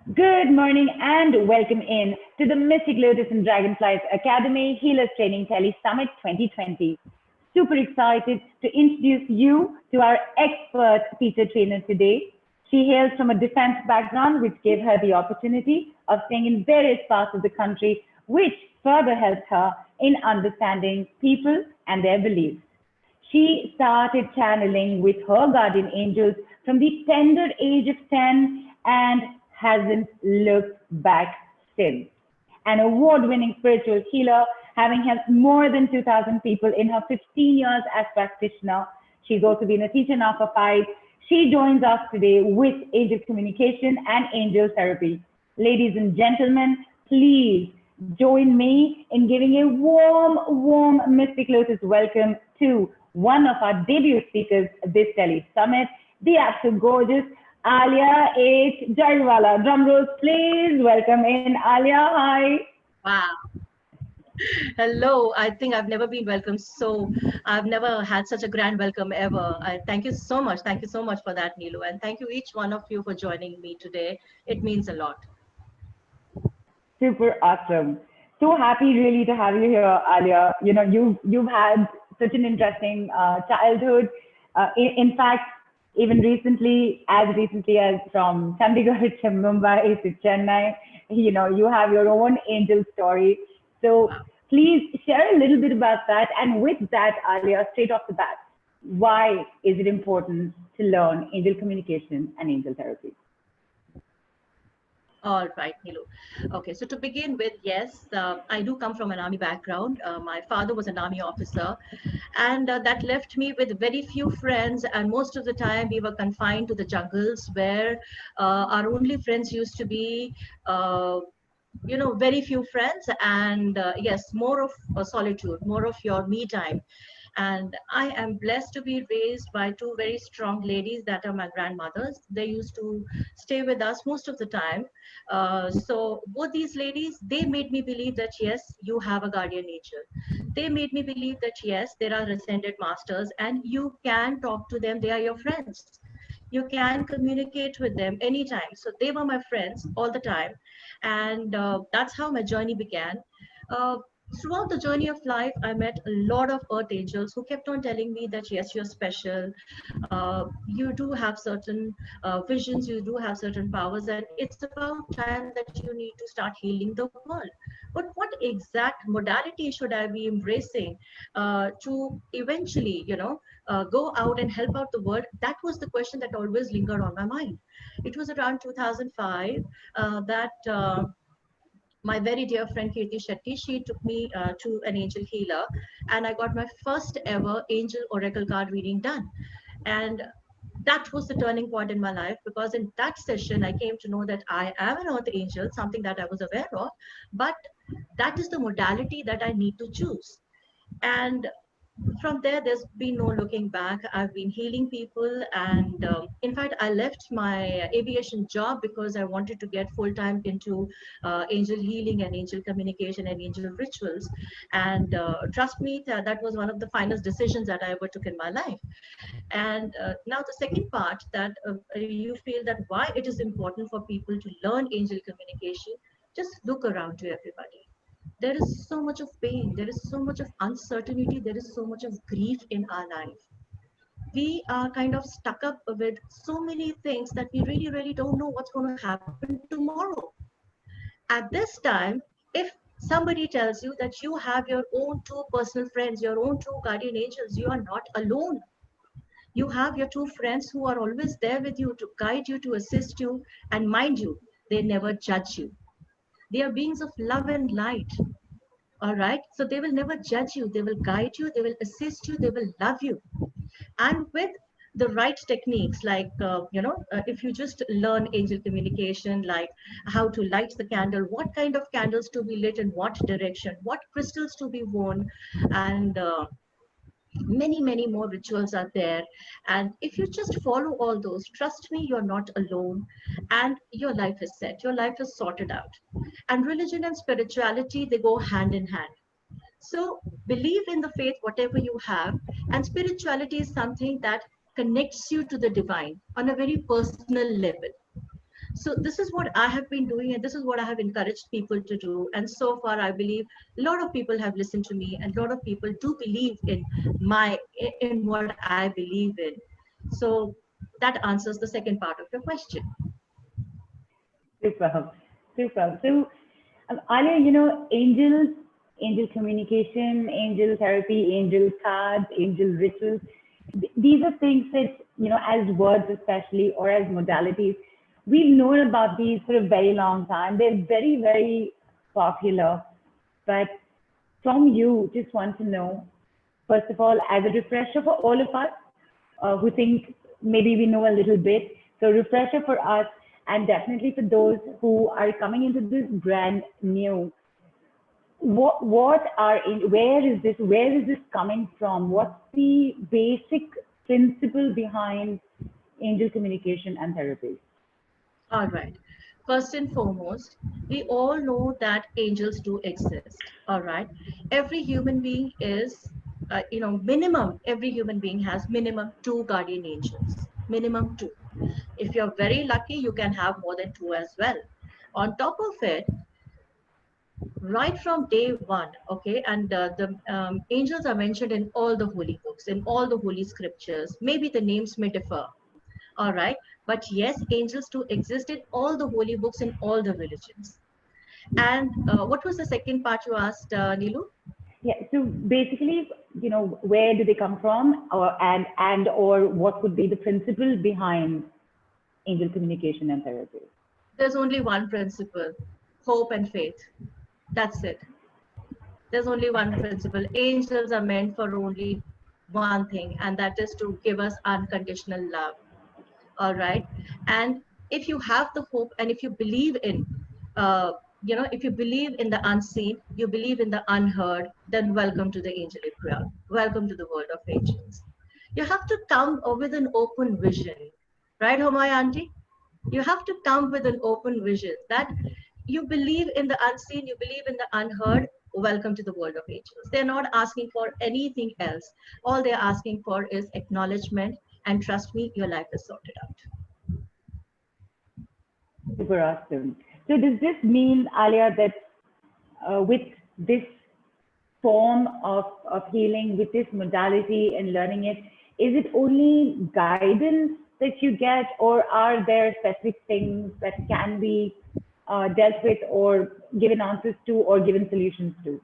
Good morning and welcome in to the Mystic Lotus and Dragonflies Academy Healers Training Tele Summit 2020. Super excited to introduce you to our expert teacher trainer today. She hails from a defense background, which gave her the opportunity of staying in various parts of the country, which further helped her in understanding people and their beliefs. She started channeling with her guardian angels from the tender age of 10 and hasn't looked back since. An award winning spiritual healer, having helped more than 2,000 people in her 15 years as practitioner. She's also been a teacher now for 5. She joins us today with angel communication and angel therapy. Ladies and gentlemen, please join me in giving a warm Mystic Lotus welcome to one of our debut speakers this Tele Summit, the absolute gorgeous Alia H. Jaiwala. Drum rolls, please. Welcome in, Alia. Hi. Wow. Hello. I think I've never been welcomed I've never had such a grand welcome ever. Thank you so much. Thank you so much for that, Neelu. And thank you each one of you for joining me today. It means a lot. Super awesome. So happy really to have you here, Alia. You know, you've had such an interesting childhood. In fact, even as recently as from Chandigarh to Mumbai to Chennai, you know, you have your own angel story. So please share a little bit about that. And with that, Alia, straight off the bat, why is it important to learn angel communication and angel therapy? All right, Neelu. Okay, so to begin with, yes, I do come from an army background. My father was an army officer, and that left me with very few friends. And most of the time, we were confined to the jungles where our only friends used to be. Very few friends, and yes, more of solitude, more of your me time. And I am blessed to be raised by two very strong ladies that are my grandmothers. They used to stay with us most of the time. So both these ladies, they made me believe that yes, you have a guardian angel. They made me believe that yes, there are ascended masters and you can talk to them. They are your friends. You can communicate with them anytime. So they were my friends all the time, and that's how my journey began. uh, Throughout the journey of life, I met a lot of earth angels who kept on telling me that yes, you're special. You do have certain visions, you do have certain powers, and it's about time that you need to start healing the world. But what exact modality should I be embracing to eventually, go out and help out the world? That was the question that always lingered on my mind. It was around 2005 that my very dear friend Kirti Shetty, she took me to an angel healer, and I got my first ever angel oracle card reading done. And that was the turning point in my life, because in that session I came to know that I am an earth angel, something that I was aware of, but that is the modality that I need to choose. And from there, there's been no looking back. I've been healing people, and in fact, I left my aviation job because I wanted to get full time into angel healing and angel communication and angel rituals. And trust me, that was one of the finest decisions that I ever took in my life. And now the second part, that you feel that why it is important for people to learn angel communication. Just look around to everybody. There is so much of pain, there is so much of uncertainty, there is so much of grief in our life. We are kind of stuck up with so many things that we really don't know what's going to happen tomorrow. At this time, if somebody tells you that you have your own two personal friends, your own two guardian angels, you are not alone. You have your two friends who are always there with you to guide you, to assist you, and mind you, they never judge you. They are beings of love and light. All right. So they will never judge you. They will guide you. They will assist you. They will love you. And with the right techniques, like, if you just learn angel communication, like how to light the candle, what kind of candles to be lit in what direction, what crystals to be worn, and many more rituals are there. And if you just follow all those, trust me, you're not alone, and your life is set, your life is sorted out. And religion and spirituality, they go hand in hand. So believe in the faith, whatever you have, and spirituality is something that connects you to the divine on a very personal level. So this is what I have been doing, and this is what I have encouraged people to do. And so far, I believe a lot of people have listened to me, and a lot of people do believe in in what I believe in. So that answers the second part of your question. Superb, superb. So, Alia, you know, angels, angel communication, angel therapy, angel cards, angel rituals. These are things that, you know, as words especially or as modalities, we've known about these for a very long time. They're very, very popular. But from you, just want to know, first of all, as a refresher for all of us who think maybe we know a little bit. So refresher for us, and definitely for those who are coming into this brand new. What are in, where is this coming from? What's the basic principle behind angel communication and therapy? All right. First and foremost, we all know that angels do exist. All right. Every human being is, minimum, every human being has minimum two guardian angels. Minimum two. If you're very lucky, you can have more than two as well. On top of it, right from day one, okay, and the angels are mentioned in all the holy books, in all the holy scriptures. Maybe the names may differ, all right, but yes, angels do exist in all the holy books in all the religions. And what was the second part you asked, Nilu? Yeah, so basically, you know, where do they come from, or and or what would be the principle behind angel communication and therapy? There's only one principle: hope and faith. That's it. There's only one principle. Angels are meant for only one thing, and that is to give us unconditional love. All right. And if you have the hope, and if you believe in uh, if you believe in the unseen, you believe in the unheard, then welcome to the angelic realm, welcome to the world of angels. You have to come with an open vision, right, Homai auntie? You have to come with an open vision that you believe in the unseen, you believe in the unheard. Welcome to the world of angels. They're not asking for anything else. All they're asking for is acknowledgement, and trust me, your life is sorted out. Super awesome. So does this mean, Alia, that with this form of healing, with this modality and learning it, is it only guidance that you get, or are there specific things that can be dealt with or given answers to or given solutions to?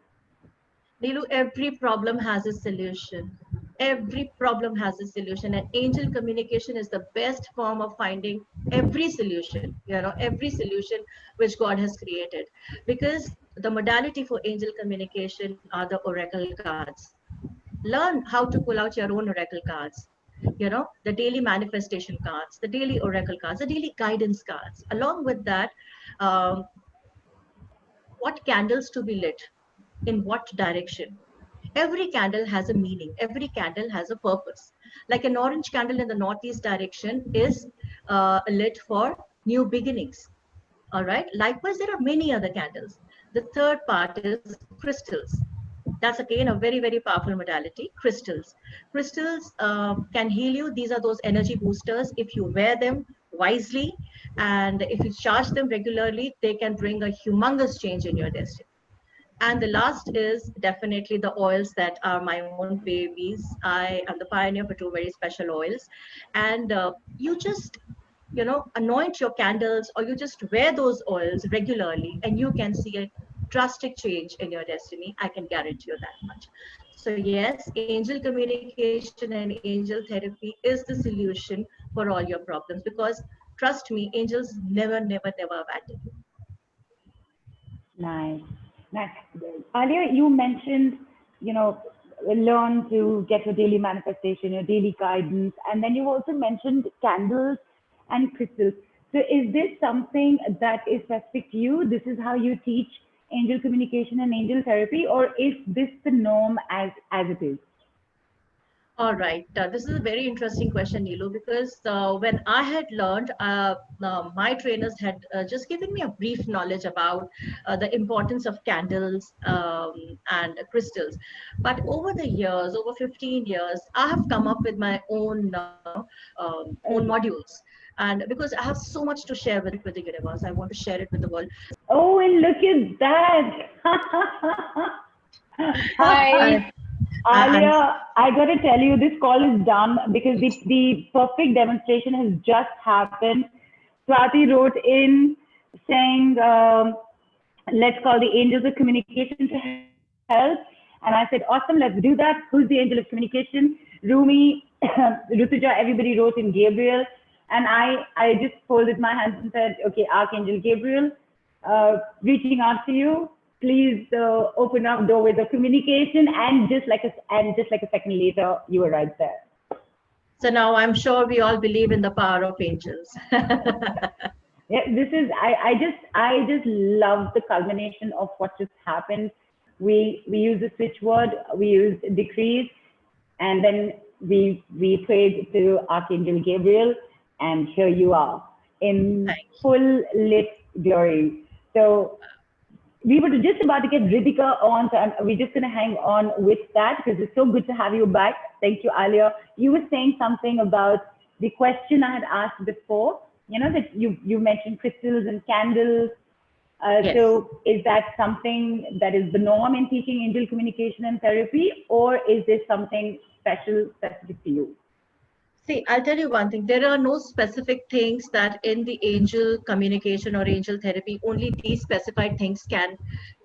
Nilu, every problem has a solution. Every problem has a solution, and angel communication is the best form of finding every solution, every solution which God has created. Because the modality for angel communication are the oracle cards. Learn how to pull out your own oracle cards, the daily manifestation cards, the daily oracle cards, the daily guidance cards. Along with that, um, what candles to be lit, in what direction. Every candle has a meaning, every candle has a purpose. Like an orange candle in the northeast direction is lit for new beginnings. All right. Likewise, there are many other candles. The third part is crystals. That's again a very, very powerful modality. Crystals. Crystals can heal you. These are those energy boosters. If you wear them wisely and if you charge them regularly, they can bring a humongous change in your destiny. And the last is definitely the oils that are my own babies. I am the pioneer for two very special oils. And you just, anoint your candles, or you just wear those oils regularly, and you can see a drastic change in your destiny. I can guarantee you that much. So yes, angel communication and angel therapy is the solution for all your problems, because trust me, angels never, never, never abandon you. Nice. Nice. Earlier you mentioned, you know, learn to get your daily manifestation, your daily guidance, and then you also mentioned candles and crystals. So is this something that is specific to you? This is how you teach angel communication and angel therapy, or is this the norm as it is? All right. This is a very interesting question, Nilu, because when I had learned, my trainers had just given me a brief knowledge about the importance of candles and crystals. But over the years, over 15 years, I have come up with my own own modules. And because I have so much to share with the universe, I want to share it with the world. Oh, and look at that. Hi. And Alia, I got to tell you, this call is done because the perfect demonstration has just happened. Swati wrote in saying, let's call the angels of communication to help. And I said, awesome, let's do that. Who's the angel of communication? Rumi, Rutuja, everybody wrote in Gabriel. And I just folded my hands and said, okay, Archangel Gabriel, reaching out to you. Please open up doorways of communication. And just like a second later, you were right there. so now I'm sure we all believe in the power of angels. Yeah, this is I just love the culmination of what just happened. We used the switch word, we used decrees, and then we prayed to Archangel Gabriel, and here you are in full lit glory. So we were just about to get Ritika on, so we're just going to hang on with that because it's so good to have you back. Thank you, Alia. You were saying something about the question I had asked before, you know, that you mentioned crystals and candles. Yes. So is that something that is the norm in teaching angel communication and therapy, or is this something special, specific to you? See, I'll tell you one thing. There are no specific things that in the angel communication or angel therapy, only these specified things can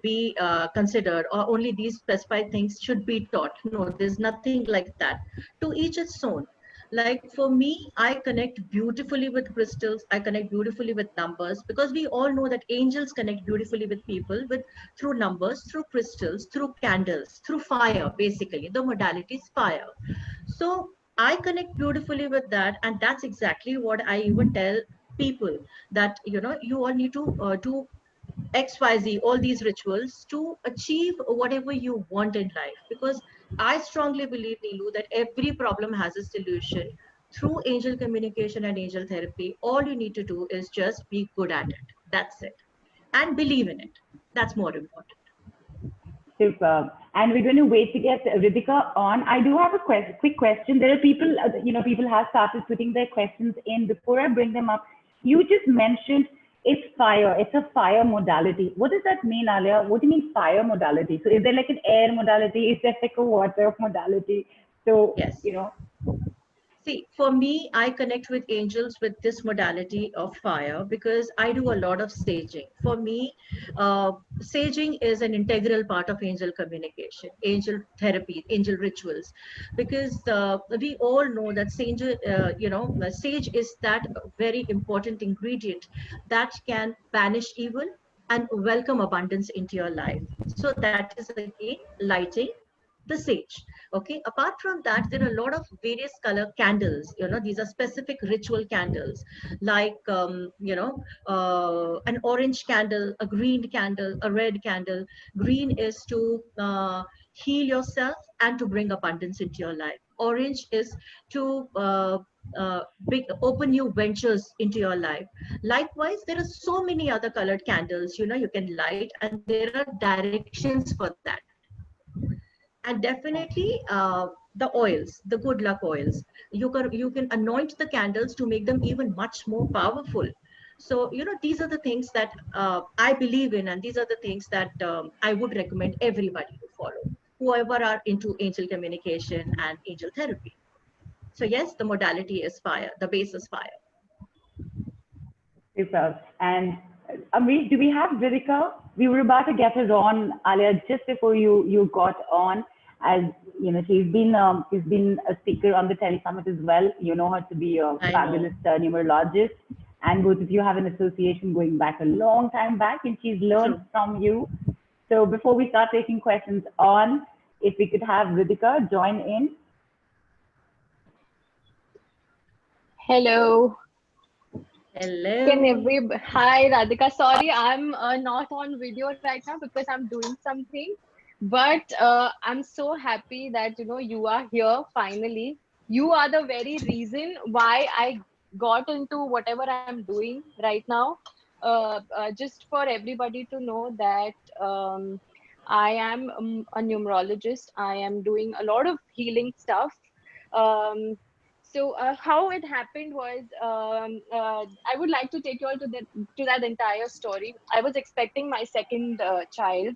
be considered, or only these specified things should be taught. No, there's nothing like that. To each its own. Like for me, I connect beautifully with crystals. I connect beautifully with numbers because we all know that angels connect beautifully with people with through numbers, through crystals, through candles, through fire. Basically, the modality is fire. So I connect beautifully with that, and that's exactly what I even tell people, that you all need to do XYZ, all these rituals to achieve whatever you want in life. Because I strongly believe, Neelu, that every problem has a solution. Through angel communication and angel therapy, all you need to do is just be good at it. That's it. And believe in it. That's more important. Superb. And we're going to wait to get Ritika on. I do have a quick question. There are people, people have started putting their questions in. Before I bring them up, you just mentioned it's fire. It's a fire modality. What does that mean, Alia? What do you mean fire modality? So is there like an air modality? Is there like a water modality? So, Yes. See, for me, I connect with angels with this modality of fire because I do a lot of saging. For me, saging is an integral part of angel communication, angel therapy, angel rituals, because we all know that sage is that very important ingredient that can banish evil and welcome abundance into your life. So that is again lighting the sage. Okay, apart from that, there are a lot of various color candles. These are specific ritual candles, like an orange candle, a green candle, a red candle. Green is to heal yourself and to bring abundance into your life. Orange is to open new ventures into your life. Likewise, there are so many other colored candles you can light, and there are directions for that. And definitely the oils, the good luck oils, you can anoint the candles to make them even much more powerful. So these are the things that I believe in, and these are the things that I would recommend everybody to follow, whoever are into angel communication and angel therapy. So yes, the modality is fire, the base is fire. Super. And Amrish, do we have Ritika? We were about to get her on, Alia, just before you got on. As you know, she's been a speaker on the Tele Summit as well. You know her to be a fabulous numerologist, and both of you have an association going back a long time back, and she's learned from you. So before we start taking questions on, if we could have Ritika join in. Hello. Hello. Hi, Radhika. Sorry, I'm not on video right now because I'm doing something. But I'm so happy that you are here finally. You are the very reason why I got into whatever I'm doing right now. Just for everybody to know that I am a numerologist. I am doing a lot of healing stuff. Um, So how it happened was, I would like to take you all to that entire story. I was expecting my second child,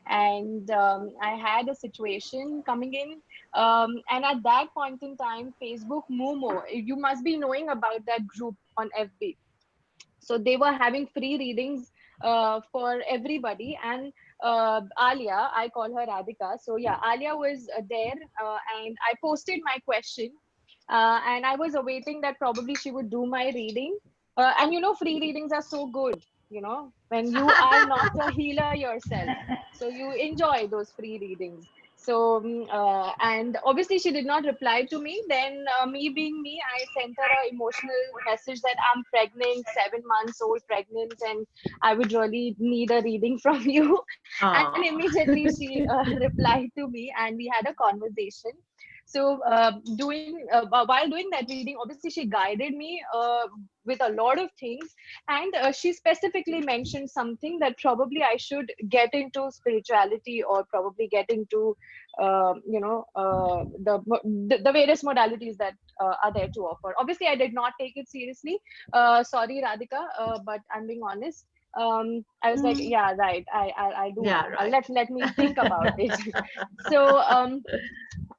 and I had a situation coming in, and at that point in time, Facebook Momo, you must be knowing about that group on FB. So they were having free readings for everybody, and Alia, I call her Radhika. So yeah, Alia was there, and I posted my question, and I was awaiting that probably she would do my reading. And you know, free readings are so good, you know, when you are not a healer yourself, so you enjoy those free readings. So and obviously she did not reply to me. Then me being me, I sent her an emotional message that I'm pregnant, 7 months old pregnant, and I would really need a reading from you. And immediately she replied to me, and we had a conversation. So while doing that reading, obviously she guided me with a lot of things, and she specifically mentioned something that probably I should get into spirituality, or probably get into the various modalities that are there to offer. Obviously I did not take it seriously, sorry Radhika, but I'm being honest. I was like, yeah, right, I do, Yeah, right. let me think about it. So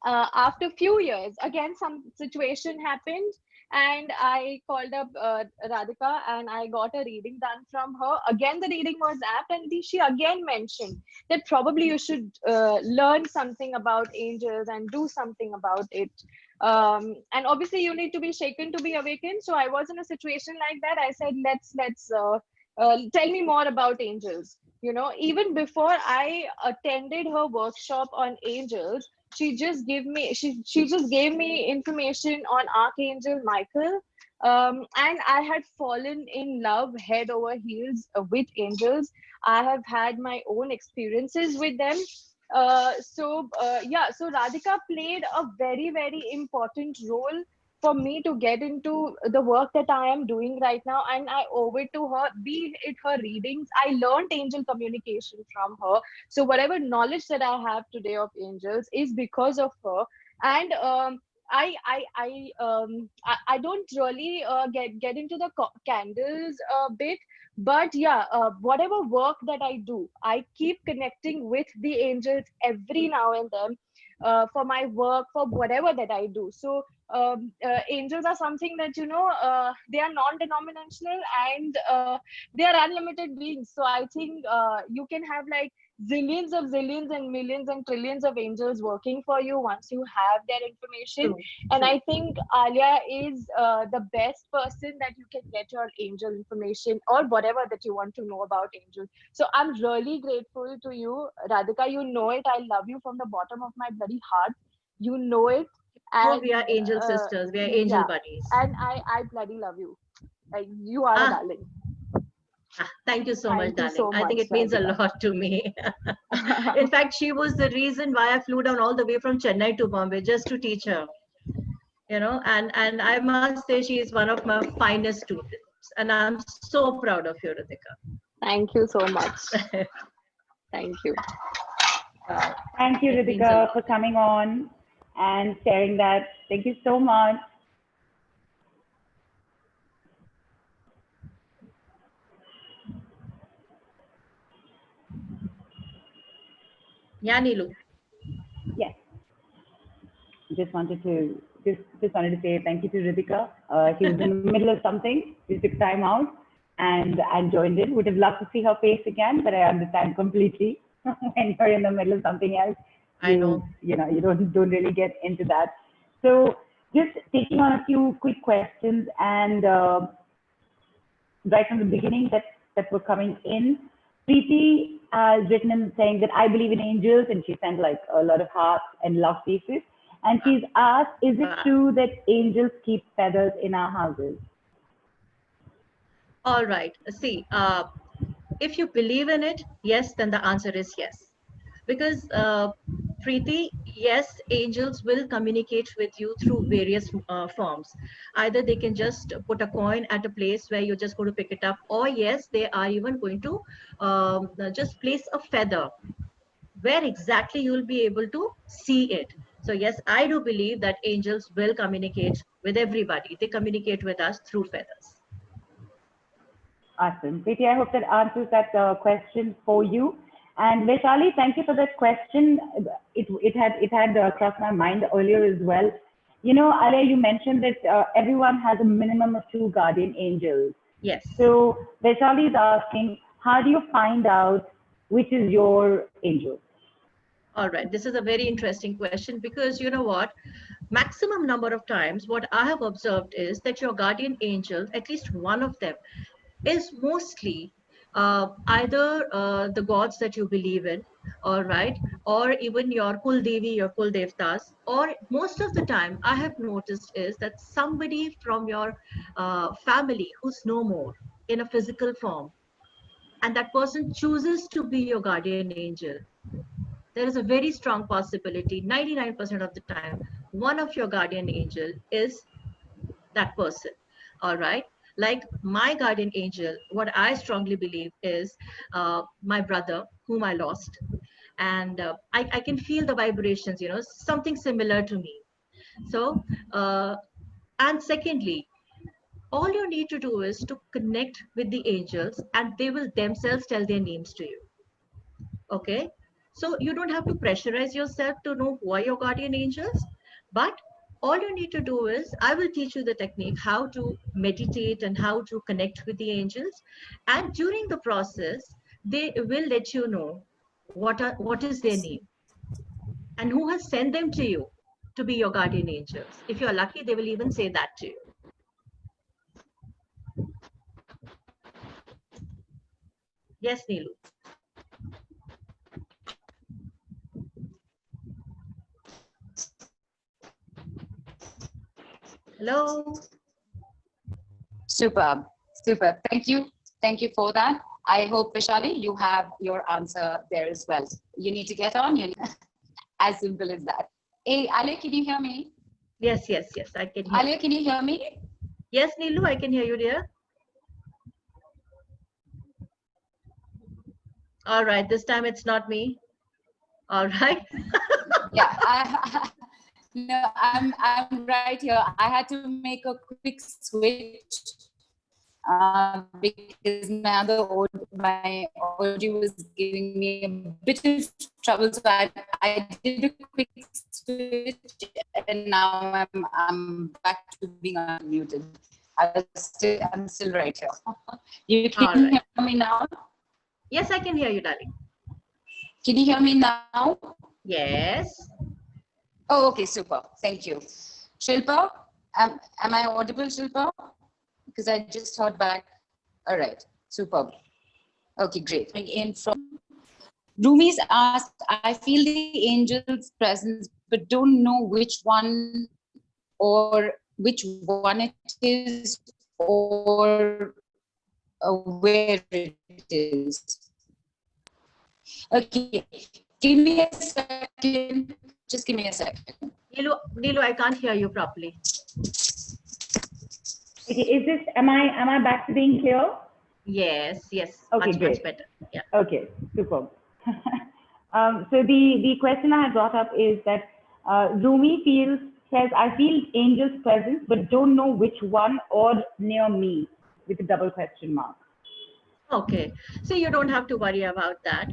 after a few years, again some situation happened, and I called up Radhika, and I got a reading done from her. Again the reading was apt, and she again mentioned that probably you should learn something about angels and do something about it. And obviously you need to be shaken to be awakened. So I was in a situation like that. I said, let's tell me more about angels. You know, even before I attended her workshop on angels, she just gave me information on Archangel Michael. And I had fallen in love head over heels with angels. I have had my own experiences with them. So Radhika played a very, very important role for me to get into the work that I am doing right now, and I owe it to her. Be it her readings, I learned angel communication from her. So whatever knowledge that I have today of angels is because of her. And I don't really get into the candles bit, but yeah, whatever work that I do, I keep connecting with the angels every now and then, for my work, for whatever that I do. So angels are something that, you know, they are non-denominational, and they are unlimited beings. So I think you can have like zillions and millions and trillions of angels working for you once you have their information. True, And true. I think Alia is the best person that you can get your angel information, or whatever that you want to know about angels. So I'm really grateful to you, Radhika. You know it. I love you from the bottom of my bloody heart. You know it. Oh, we are And angel sisters. We are angel yeah, buddies. and I bloody love you. Like, you are a Ah, darling. thank you so much, Thank you darling. so I think much, it means a Radhika. lot to me. In fact, she was the reason why I flew down all the way from Chennai to Bombay just to teach her. You know, and I must say she is one of my finest students, and I'm so proud of you, Ritika. Thank you so much. Thank you. Thank you, It means a Ritika, lot. for coming on and sharing that. Thank you so much. Yeah, Nilu. Yes, just wanted to say thank you to Ritika. She was in the middle of something. She took time out and joined in. Would have loved to see her face again, but I understand completely. When you're in the middle of something else, I know. you don't really get into that. So just taking on a few quick questions, and right from the beginning that were coming in. Preeti has written in saying that I believe in angels, and she sent like a lot of hearts and love faces. And she's asked, is it true that angels keep feathers in our houses? All right. See, if you believe in it, yes, then the answer is yes. Because Preeti, yes, angels will communicate with you through various forms. Either they can just put a coin at a place where you're just going to pick it up, or yes, they are even going to just place a feather where exactly you'll be able to see it. So yes, I do believe that angels will communicate with everybody. They communicate with us through feathers. Awesome. Preeti, I hope that answers that question for you. And Vaishali, thank you for that question. It had crossed my mind earlier as well. You know, Alia, you mentioned that everyone has a minimum of 2 guardian angels. Yes. So Vaishali is asking, how do you find out which is your angel? All right. This is a very interesting question because you know what? Maximum number of times, what I have observed is that your guardian angel, at least one of them, is mostly either the gods that you believe in, all right, or even your Kul Devi, your Kul Devtas, or most of the time I have noticed is that somebody from your family who's no more in a physical form, and that person chooses to be your guardian angel. There is a very strong possibility, 99% of the time, one of your guardian angel is that person. All right. Like my guardian angel, what I strongly believe is my brother, whom I lost. And I can feel the vibrations, you know, something similar to me. So, and secondly, all you need to do is to connect with the angels and they will themselves tell their names to you. Okay. So you don't have to pressurize yourself to know who are your guardian angels, but all you need to do is I will teach you the technique how to meditate and how to connect with the angels. And during the process, they will let you know what is their name and who has sent them to you to be your guardian angels. If you're lucky, they will even say that to you. Yes, Neelu. Hello. Superb. Superb. Thank you. Thank you for that. I hope, Vishali, you have your answer there as well. You need to get on. As simple as that. Hey, Ale, can you hear me? Yes, yes, yes. I can hear. Ale, can you hear me? Yes, Neelu, I can hear you, dear. All right, this time it's not me. All right. Yeah, no, I'm right here. I had to make a quick switch because my audio was giving me a bit of trouble. So I did a quick switch, and now I'm back to being unmuted. I'm still right here. You can hear me now? Yes, I can hear you, darling. Can you hear me now? Yes. Oh, okay, super. Thank you. Shilpa, am I audible, Shilpa? Because I just heard back. All right, superb. Okay, great. In from Rumi's asked, I feel the angel's presence, but don't know which one or which one it is or where it is. Okay, give me a second. Just give me a second. Neelu, I can't hear you properly. Okay, am I back to being clear? Yes, yes. Okay, much, great. much better. Yeah. Okay, superb. So the question I had brought up is that Rumi says, I feel angels' presence, but don't know which one or near me, with a double question mark. Okay, so you don't have to worry about that.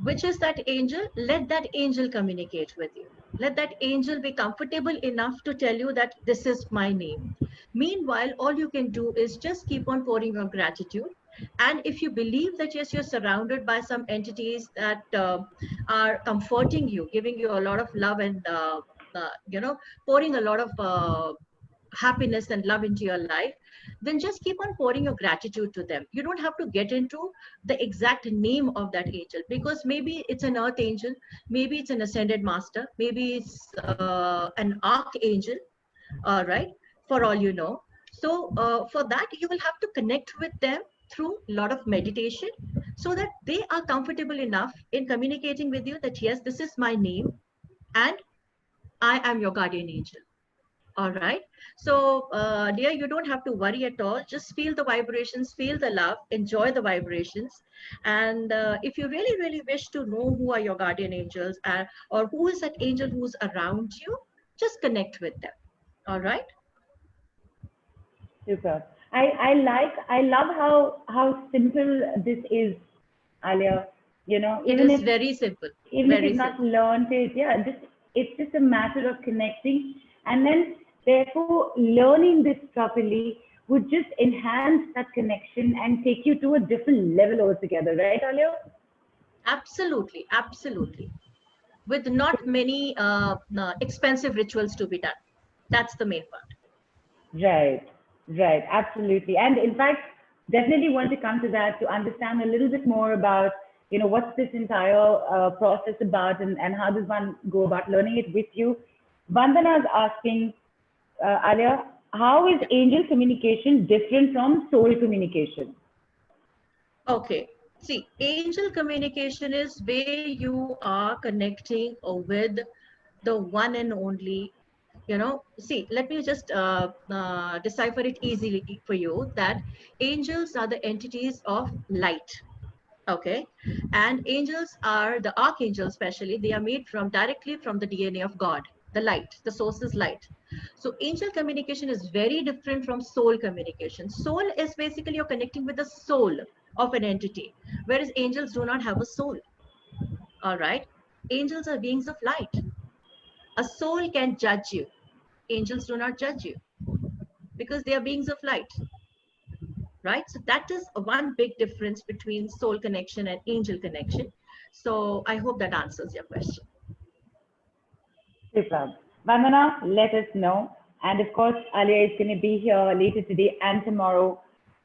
Which is that angel? Let that angel communicate with you. Let that angel be comfortable enough to tell you that this is my name. Meanwhile, all you can do is just keep on pouring your gratitude. And if you believe that, yes, you're surrounded by some entities that are comforting you, giving you a lot of love and, pouring a lot of happiness and love into your life, then just keep on pouring your gratitude to them. You don't have to get into the exact name of that angel, because maybe it's an earth angel, maybe it's an ascended master, maybe it's an archangel, all right, for all you know. So for that, you will have to connect with them through a lot of meditation, so that they are comfortable enough in communicating with you that, yes, this is my name and I am your guardian angel. All right. So, dear, you don't have to worry at all. Just feel the vibrations, feel the love, enjoy the vibrations. And if you really, really wish to know who are your guardian angels or who is that angel who's around you, just connect with them. All right. Super. I love how simple this is, Alia. You know, It is very simple. even if Very you've not simple. learned it, yeah, just it's just a matter of connecting, and then therefore learning this properly would just enhance that connection and take you to a different level altogether, right, Alia? Absolutely. Absolutely. With not many expensive rituals to be done. That's the main part. Right, right, absolutely. And in fact, definitely want to come to that to understand a little bit more about, you know, what's this entire process about, and how does one go about learning it with you. Vandana is asking, Alia, how is angel communication different from soul communication? Okay. See, angel communication is where you are connecting with the one and only. See, let me just decipher it easily for you that angels are the entities of light. Okay. And angels are the archangels, especially, they are made from directly from the DNA of God, the light, the source is light. So angel communication is very different from soul communication. Soul is basically you're connecting with the soul of an entity, whereas angels do not have a soul. All right. Angels are beings of light. A soul can judge you. Angels do not judge you because they are beings of light, right? So that is one big difference between soul connection and angel connection. So I hope that answers your question. Superb. Vandana, let us know. And of course, Alia is going to be here later today and tomorrow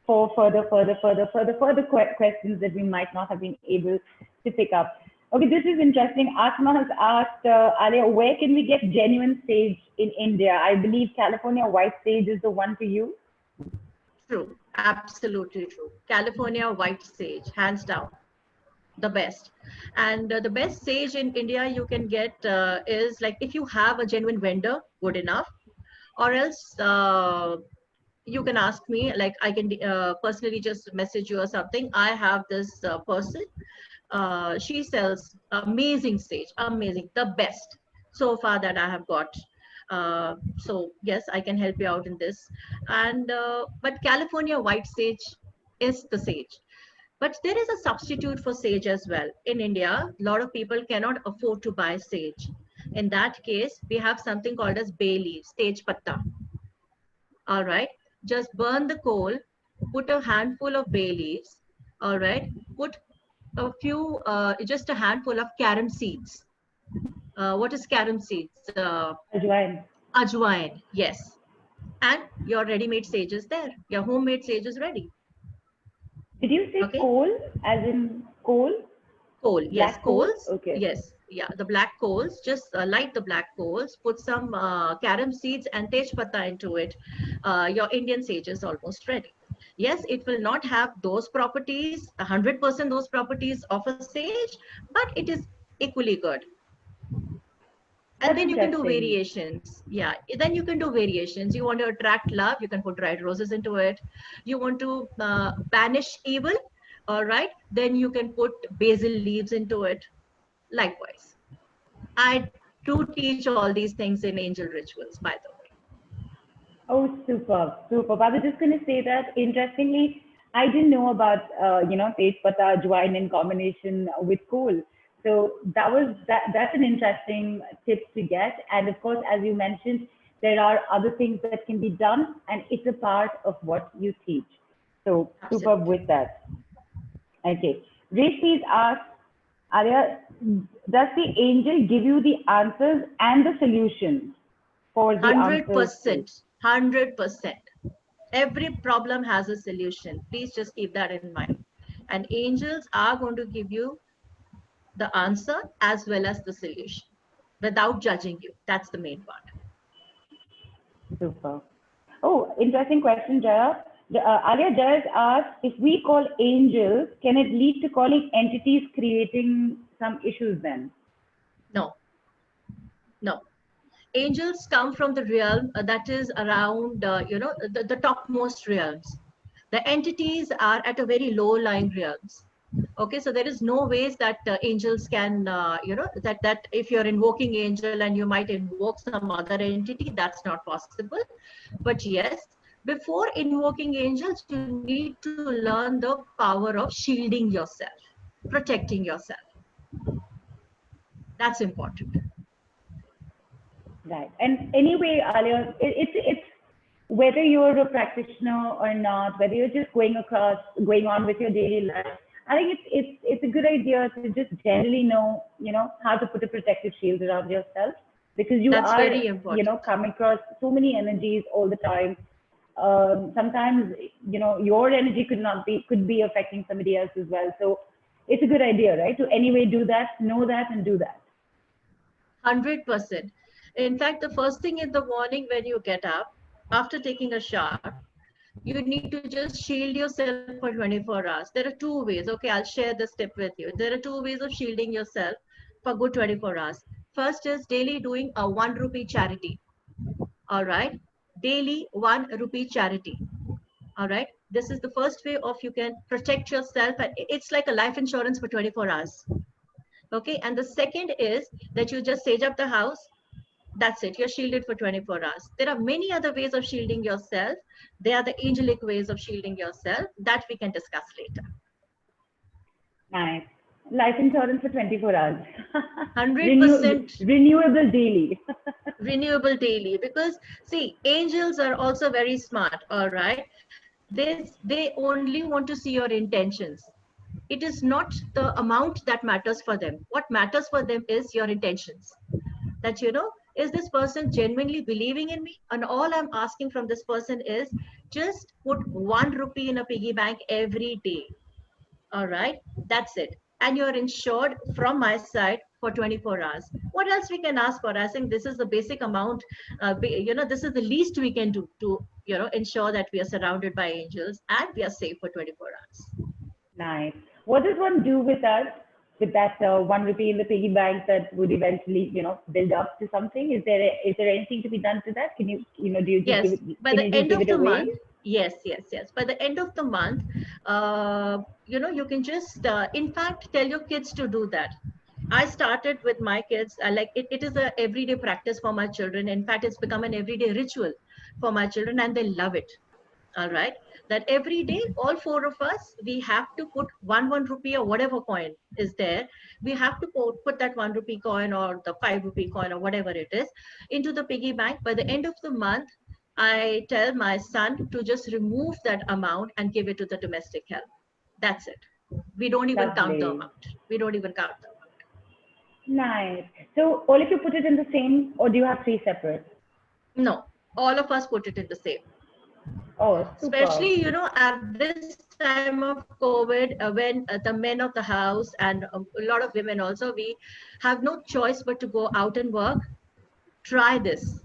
for further questions that we might not have been able to pick up. Okay, this is interesting. Atma has asked Alia, where can we get genuine sage in India? I believe California white sage is the one to you. True, absolutely true. California white sage, hands down, the best. And the best sage in India you can get is like if you have a genuine vendor, good enough, or else you can ask me, like I can personally just message you or something. I have this person, she sells amazing sage, amazing, the best so far that I have got. So yes, I can help you out in this. And but California white sage is the sage. But there is a substitute for sage as well. In India, a lot of people cannot afford to buy sage. In that case, we have something called as bay leaves, sage patta. All right. Just burn the coal, put a handful of bay leaves. All right. Put a few, just a handful of carom seeds. What is carom seeds? Ajwain. Ajwain, yes. And your ready-made sage is there. Your homemade sage is ready. Did you say Okay. coal, as in coal? Coal, yes, Black coal? coals. Okay. Yes, yeah, the black coals. Just light the black coals, put some carom seeds and tej pata into it. Your Indian sage is almost ready. Yes, it will not have those properties, 100% those properties of a sage, but it is equally good. And That's then you can do interesting. variations. Yeah, then you can do variations. You want to attract love, you can put dried roses into it. You want to banish evil, all right, then you can put basil leaves into it. Likewise, I do teach all these things in angel rituals, by the way. Oh, superb, superb. I was just going to say that, interestingly, I didn't know about, Tej Pata Ajwain in combination with coal. So that's an interesting tip to get. And of course, as you mentioned, there are other things that can be done, and it's a part of what you teach. So superb Absolutely. with that. Okay. Reshmi's asked, Arya, does the angel give you the answers and the solutions for the answers? 100%. 100%. Every problem has a solution. Please just keep that in mind. And angels are going to give you the answer as well as the solution without judging you. That's the main part. Super. Oh, interesting question, Jaya. Arya Jaya asked, if we call angels, can it lead to calling entities creating some issues then? No, no. Angels come from the realm that is around, the topmost realms. The entities are at a very low lying realms. Okay, so there is no ways that angels can, that if you're invoking angel and you might invoke some other entity, that's not possible. But yes, before invoking angels, you need to learn the power of shielding yourself, protecting yourself. That's important. Right. And anyway, Alia, it's whether you're a practitioner or not, whether you're just going on with your daily life. I think it's a good idea to just generally know, how to put a protective shield around yourself, because you That's are, very important. come across so many energies all the time. Sometimes, your energy could be affecting somebody else as well. So it's a good idea, right? To anyway do that, know that, and do that. 100%. In fact, the first thing in the morning when you get up, after taking a shower, you need to just shield yourself for 24 hours. There are two ways. Okay, I'll share this tip with you. There are two ways of shielding yourself for good 24 hours. First is daily doing a 1 rupee charity. All right. Daily 1 rupee charity. All right. This is the first way of you can protect yourself. It's like a life insurance for 24 hours. Okay. And the second is that you just sage up the house. That's it. You're shielded for 24 hours. There are many other ways of shielding yourself. They are the angelic ways of shielding yourself that we can discuss later. Nice. Life insurance for 24 hours. 100% renewable daily. renewable daily. Because see, angels are also very smart. All right. They only want to see your intentions. It is not the amount that matters for them. What matters for them is your intentions. That, is this person genuinely believing in me? And all I'm asking from this person is just put 1 rupee in a piggy bank every day. All right, that's it. And you're insured from my side for 24 hours. What else we can ask for? I think this is the basic amount. This is the least we can do to, ensure that we are surrounded by angels and we are safe for 24 hours. Nice. What does one do with that 1 rupee in the piggy bank that would eventually, build up to something? Is there anything to be done to that? Can you, do you yes, give it, by the end of the away? month? Yes. By the end of the month, you can just, in fact, tell your kids to do that. I started with my kids. It is a everyday practice for my children. In fact, it's become an everyday ritual for my children, and they love it. All right, that every day, all 4 of us, we have to put 1 rupee or whatever coin is there. We have to put that 1 rupee coin or the 5 rupee coin or whatever it is into the piggy bank. By the end of the month, I tell my son to just remove that amount and give it to the domestic help. That's it. We don't even count the amount. We don't even count the amount. Nice. So all of you put it in the same, or do you have 3 separate? No, all of us put it in the same. Oh, super. Especially, at this time of COVID, when the men of the house and a lot of women also, we have no choice but to go out and work. Try this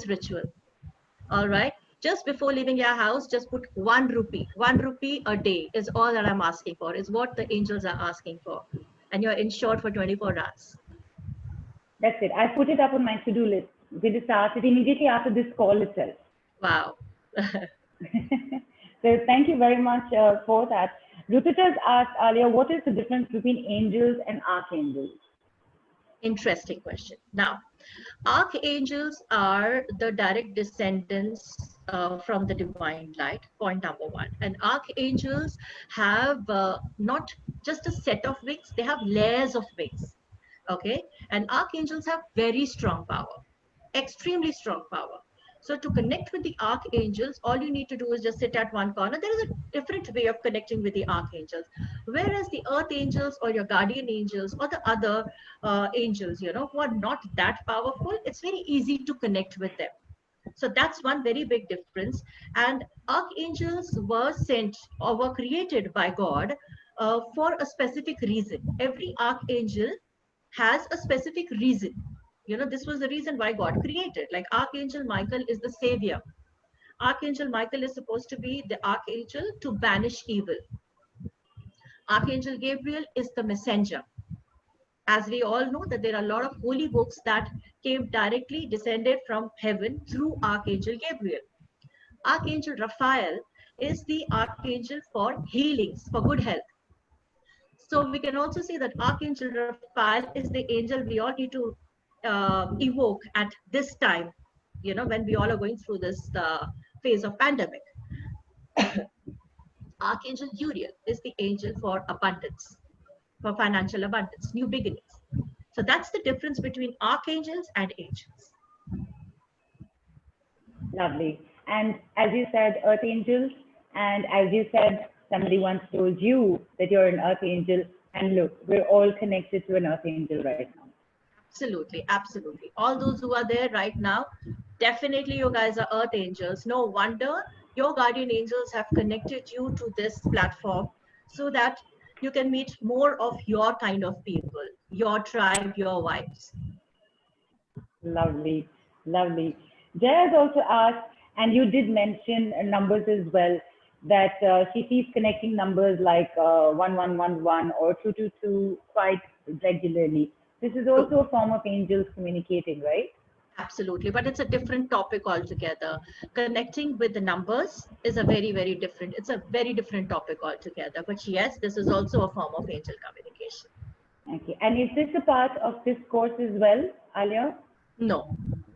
ritual. All right. Just before leaving your house, just put 1 rupee. 1 rupee a day is all that I'm asking for, is what the angels are asking for. And you're insured for 24 hours. That's it. I put it up on my to-do list. We just start it immediately after this call itself. Wow. So thank you very much for that. Rupita's asked earlier, what is the difference between angels and archangels? Interesting question. Now, archangels are the direct descendants from the divine light, point number 1. And archangels have not just a set of wings, they have layers of wings. Okay. And archangels have very strong power, extremely strong power. So to connect with the archangels, all you need to do is just sit at one corner. There is a different way of connecting with the archangels. Whereas the earth angels or your guardian angels or the other angels, who are not that powerful, it's very easy to connect with them. So that's one very big difference. And archangels were sent or were created by God for a specific reason. Every archangel has a specific reason. This was the reason why God created. Like Archangel Michael is the savior. Archangel Michael is supposed to be the archangel to banish evil. Archangel Gabriel is the messenger. As we all know that there are a lot of holy books that came directly descended from heaven through Archangel Gabriel. Archangel Raphael is the archangel for healings, for good health. So we can also say that Archangel Raphael is the angel we all need to evoke at this time, when we all are going through this phase of pandemic. Archangel Uriel is the angel for abundance, for financial abundance, new beginnings. So that's the difference between archangels and angels. Lovely. And as you said, earth angels, and as you said, somebody once told you that you're an earth angel, and look, we're all connected to an earth angel right now. Absolutely, absolutely. All those who are there right now, definitely you guys are earth angels. No wonder your guardian angels have connected you to this platform so that you can meet more of your kind of people, your tribe, your vibes. Lovely, lovely. Jaya has also asked, and you did mention numbers as well, that she sees connecting numbers like 1111 or 222 quite regularly. This is also a form of angels communicating, right? Absolutely, but it's a different topic altogether. Connecting with the numbers is a very, very different, it's a very different topic altogether. But yes, this is also a form of angel communication. Okay, and is this a part of this course as well, Alia? No,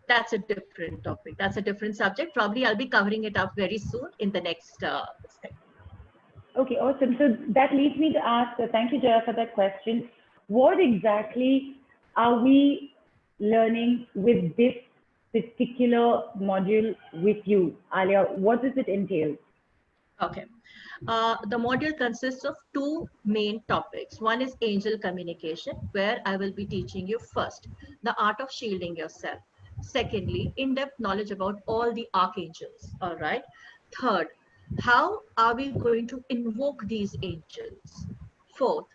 that's a different topic. That's a different subject. Probably I'll be covering it up very soon in the next thing. Okay, awesome. So that leads me to ask, thank you, Jaya, for that question. What exactly are we learning with this particular module with you, Alia? What does it entail? Okay. The module consists of two main topics. One is angel communication, where I will be teaching you first the art of shielding yourself. Secondly, in-depth knowledge about all the archangels. All right. Third, how are we going to invoke these angels? Fourth,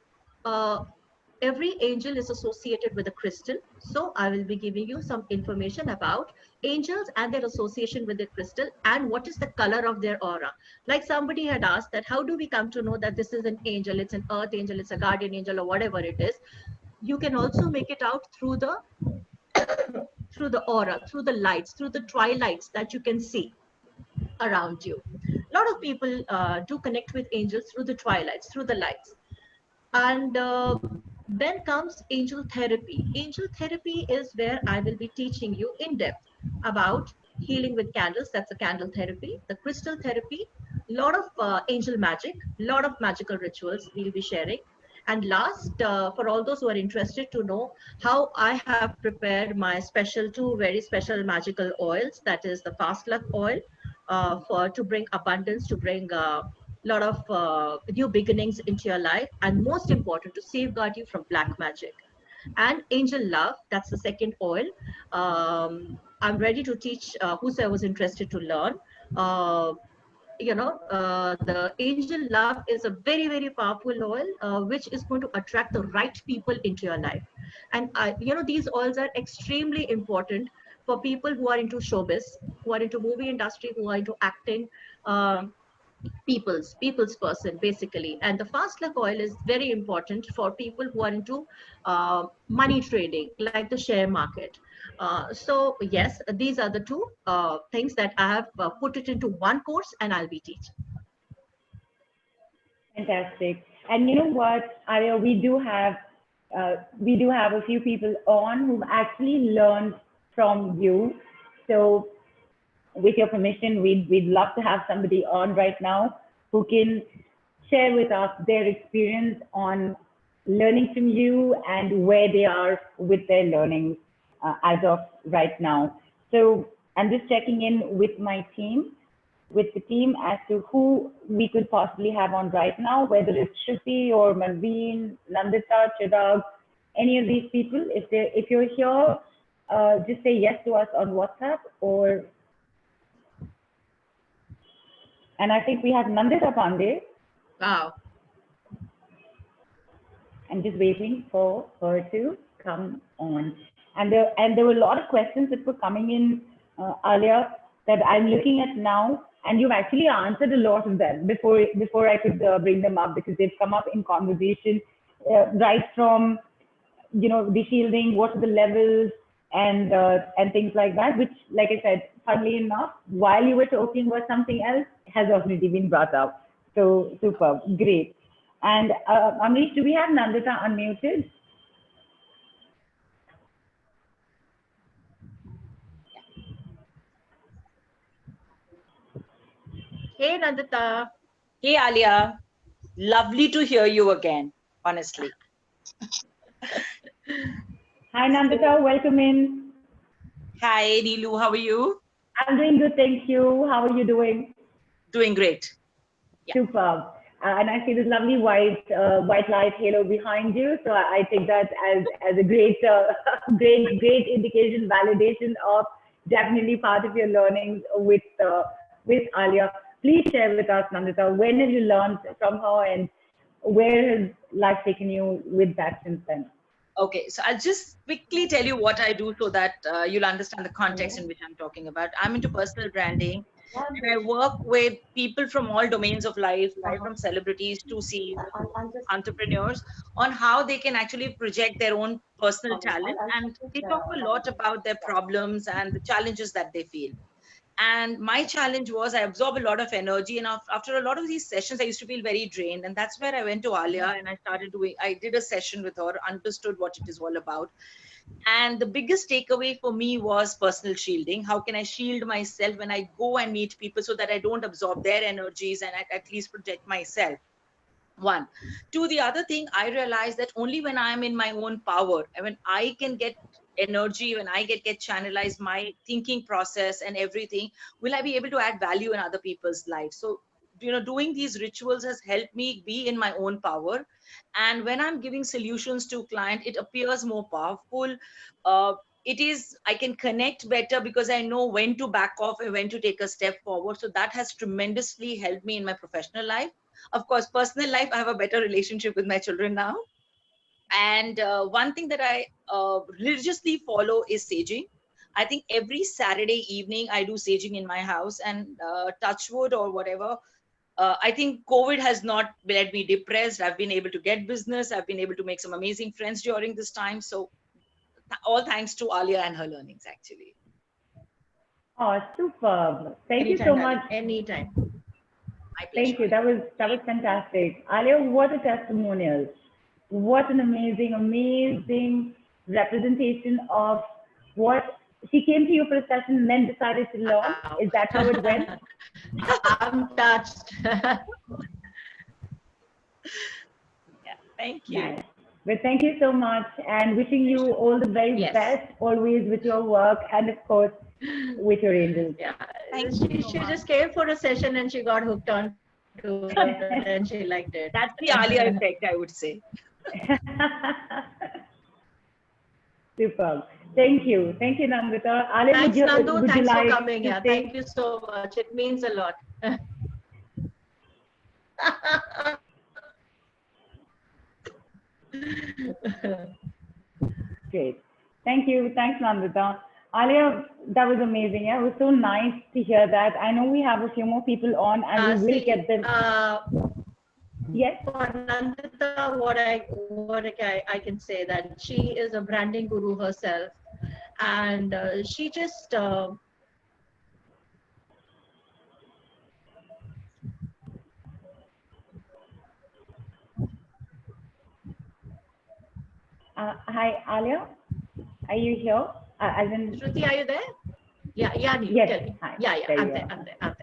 every angel is associated with a crystal. So I will be giving you some information about angels and their association with the crystal and what is the color of their aura. Like somebody had asked that, how do we come to know that this is an angel, it's an earth angel, it's a guardian angel, or whatever it is? You can also make it out through the through the aura, through the lights, through the twilights that you can see around you. A lot of people do connect with angels through the twilights, through the lights. And then comes angel therapy. Angel therapy is where I will be teaching you in depth about healing with candles. That's a candle therapy. The crystal therapy, a lot of angel magic, a lot of magical rituals we'll be sharing. And last, for all those who are interested to know how I have prepared my special two very special magical oils, that is the fast luck oil to bring abundance, to bring lot of new beginnings into your life, and most important, to safeguard you from black magic. And angel love, that's the second oil. I'm ready to teach whosoever was interested to learn. The angel love is a very, very powerful oil which is going to attract the right people into your life. And these oils are extremely important for people who are into showbiz, who are into movie industry, who are into acting, people's person basically. And the fast luck oil is very important for people who are into money trading, like the share market. So yes, these are the two things that I have put it into one course and I'll be teaching. Fantastic. And you know what, Arya, we do have a few people on who've actually learned from you. So with your permission, we'd love to have somebody on right now who can share with us their experience on learning from you and where they are with their learning as of right now. So I'm just checking in with my team, with the team, as to who we could possibly have on right now, whether it's Shruti or Manveen, Nandita, Chirag, any of these people. If you're here, just say yes to us on WhatsApp, or and I think we have Nandita Pandey. Wow. I'm just waiting for her to come on. And there were a lot of questions that were coming in earlier that I'm looking at now, and you've actually answered a lot of them before I could bring them up, because they've come up in conversation right from the shielding, what are the levels, and things like that, which, like I said, funnily enough, while you were talking about something else, has already been brought up. So super, great. And Amrish, do we have Nandita unmuted? Hey, Nandita. Hey, Alia. Lovely to hear you again, honestly. Hi, Nandita. Welcome in. Hi, Neelu. How are you? I'm doing good, thank you. How are you doing? Doing great. Yeah. Superb. And I see this lovely white light halo behind you. So I take that as a great, great indication, validation of definitely part of your learnings with Alia. Please share with us, Nandita, when have you learned from her, and where has life taken you with that since then? Okay, so I'll just quickly tell you what I do so that you'll understand the context in which I'm talking about. I'm into personal branding, and I work with people from all domains of life, right from celebrities to CEOs, entrepreneurs, on how they can actually project their own personal talent. And they talk a lot about their problems and the challenges that they feel. And my challenge was I absorb a lot of energy, and after a lot of these sessions I used to feel very drained, and that's where I went to Alia and I did a session with her, understood what it is all about. And the biggest takeaway for me was personal shielding. How can I shield myself when I go and meet people so that I don't absorb their energies and at least protect myself? One. Two, the other thing I realized that only when I'm in my own power, and when I can get energy, when I get channelized my thinking process and everything, will I be able to add value in other people's lives. So doing these rituals has helped me be in my own power. And when I'm giving solutions to client, it appears more powerful. It is, I can connect better because I know when to back off and when to take a step forward. So that has tremendously helped me in my professional life. Of course, personal life, I have a better relationship with my children now. And one thing that I religiously follow is saging. I think every Saturday evening I do saging in my house, and touchwood or whatever. I think COVID has not led me depressed. I've been able to get business. I've been able to make some amazing friends during this time. So all thanks to Alia and her learnings, actually. Oh, superb. Thank you so much. Anytime. Thank you. That was fantastic. Alia, what a testimonial. What an amazing representation of what she came to you for a session and then decided to learn. Is that how it went? I'm touched. Yeah, thank you. Nice. Well, thank you so much, and wishing you all the very best always with your work, and of course with your angels. Yeah, she just came for a session and she got hooked on to it and she liked it. That's the Alia effect, I would say. Superb. Thank you, Nandita. Alia, Thanks, Nandu. Thanks for coming. Yeah, thank you so much. It means a lot. Great. Thank you. Thanks, Nandita. Alia, that was amazing. Yeah, it was so nice to hear that. I know we have a few more people on, and we will get them. Yes. For Nandita, what I can say that she is a branding guru herself, and she just hi, Alia. Are you here? Shruti, are you there? Yeah, yes. Hi. Yeah, I'm there.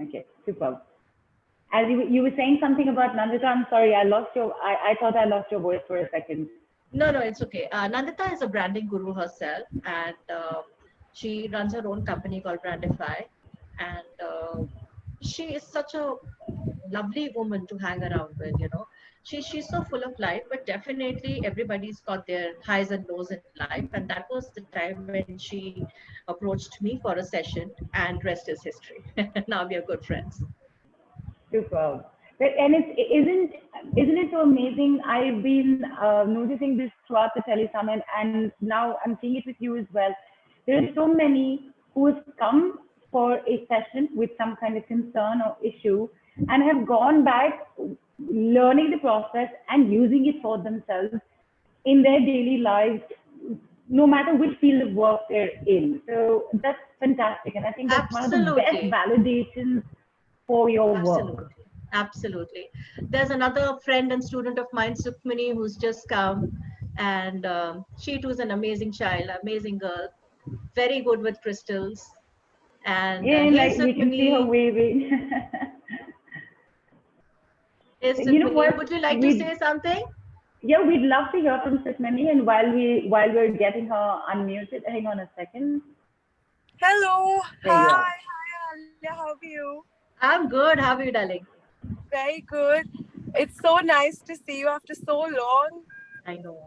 Okay, superb. As you were saying something about Nandita, I'm sorry, I thought I lost your voice for a second. No, it's okay. Nandita is a branding guru herself, and she runs her own company called Brandify, and she is such a lovely woman to hang around with. She's so full of life, but definitely everybody's got their highs and lows in life, and that was the time when she approached me for a session, and rest is history. Now we are good friends. Superb. And isn't it so amazing? I've been noticing this throughout the Telesummit, and now I'm seeing it with you as well. There are so many who have come for a session with some kind of concern or issue and have gone back learning the process and using it for themselves in their daily lives, no matter which field of work they're in. So that's fantastic. And I think that's one of the best Absolutely. validations for your work. Absolutely. Absolutely. There's another friend and student of mine, Sukmini, who's just come. And she too is an amazing child, amazing girl, very good with crystals. And Yeah, hey, like we can see her Sukmini. waving. Hey, You know Sukmini, what? would you like to say something? Yeah, we'd love to hear from Sukmini. And while we're getting her unmuted, hang on a second. Hello. There you are. Hi, Alia. How are you? I'm good. How are you, darling? Very good. It's so nice to see you after so long. I know.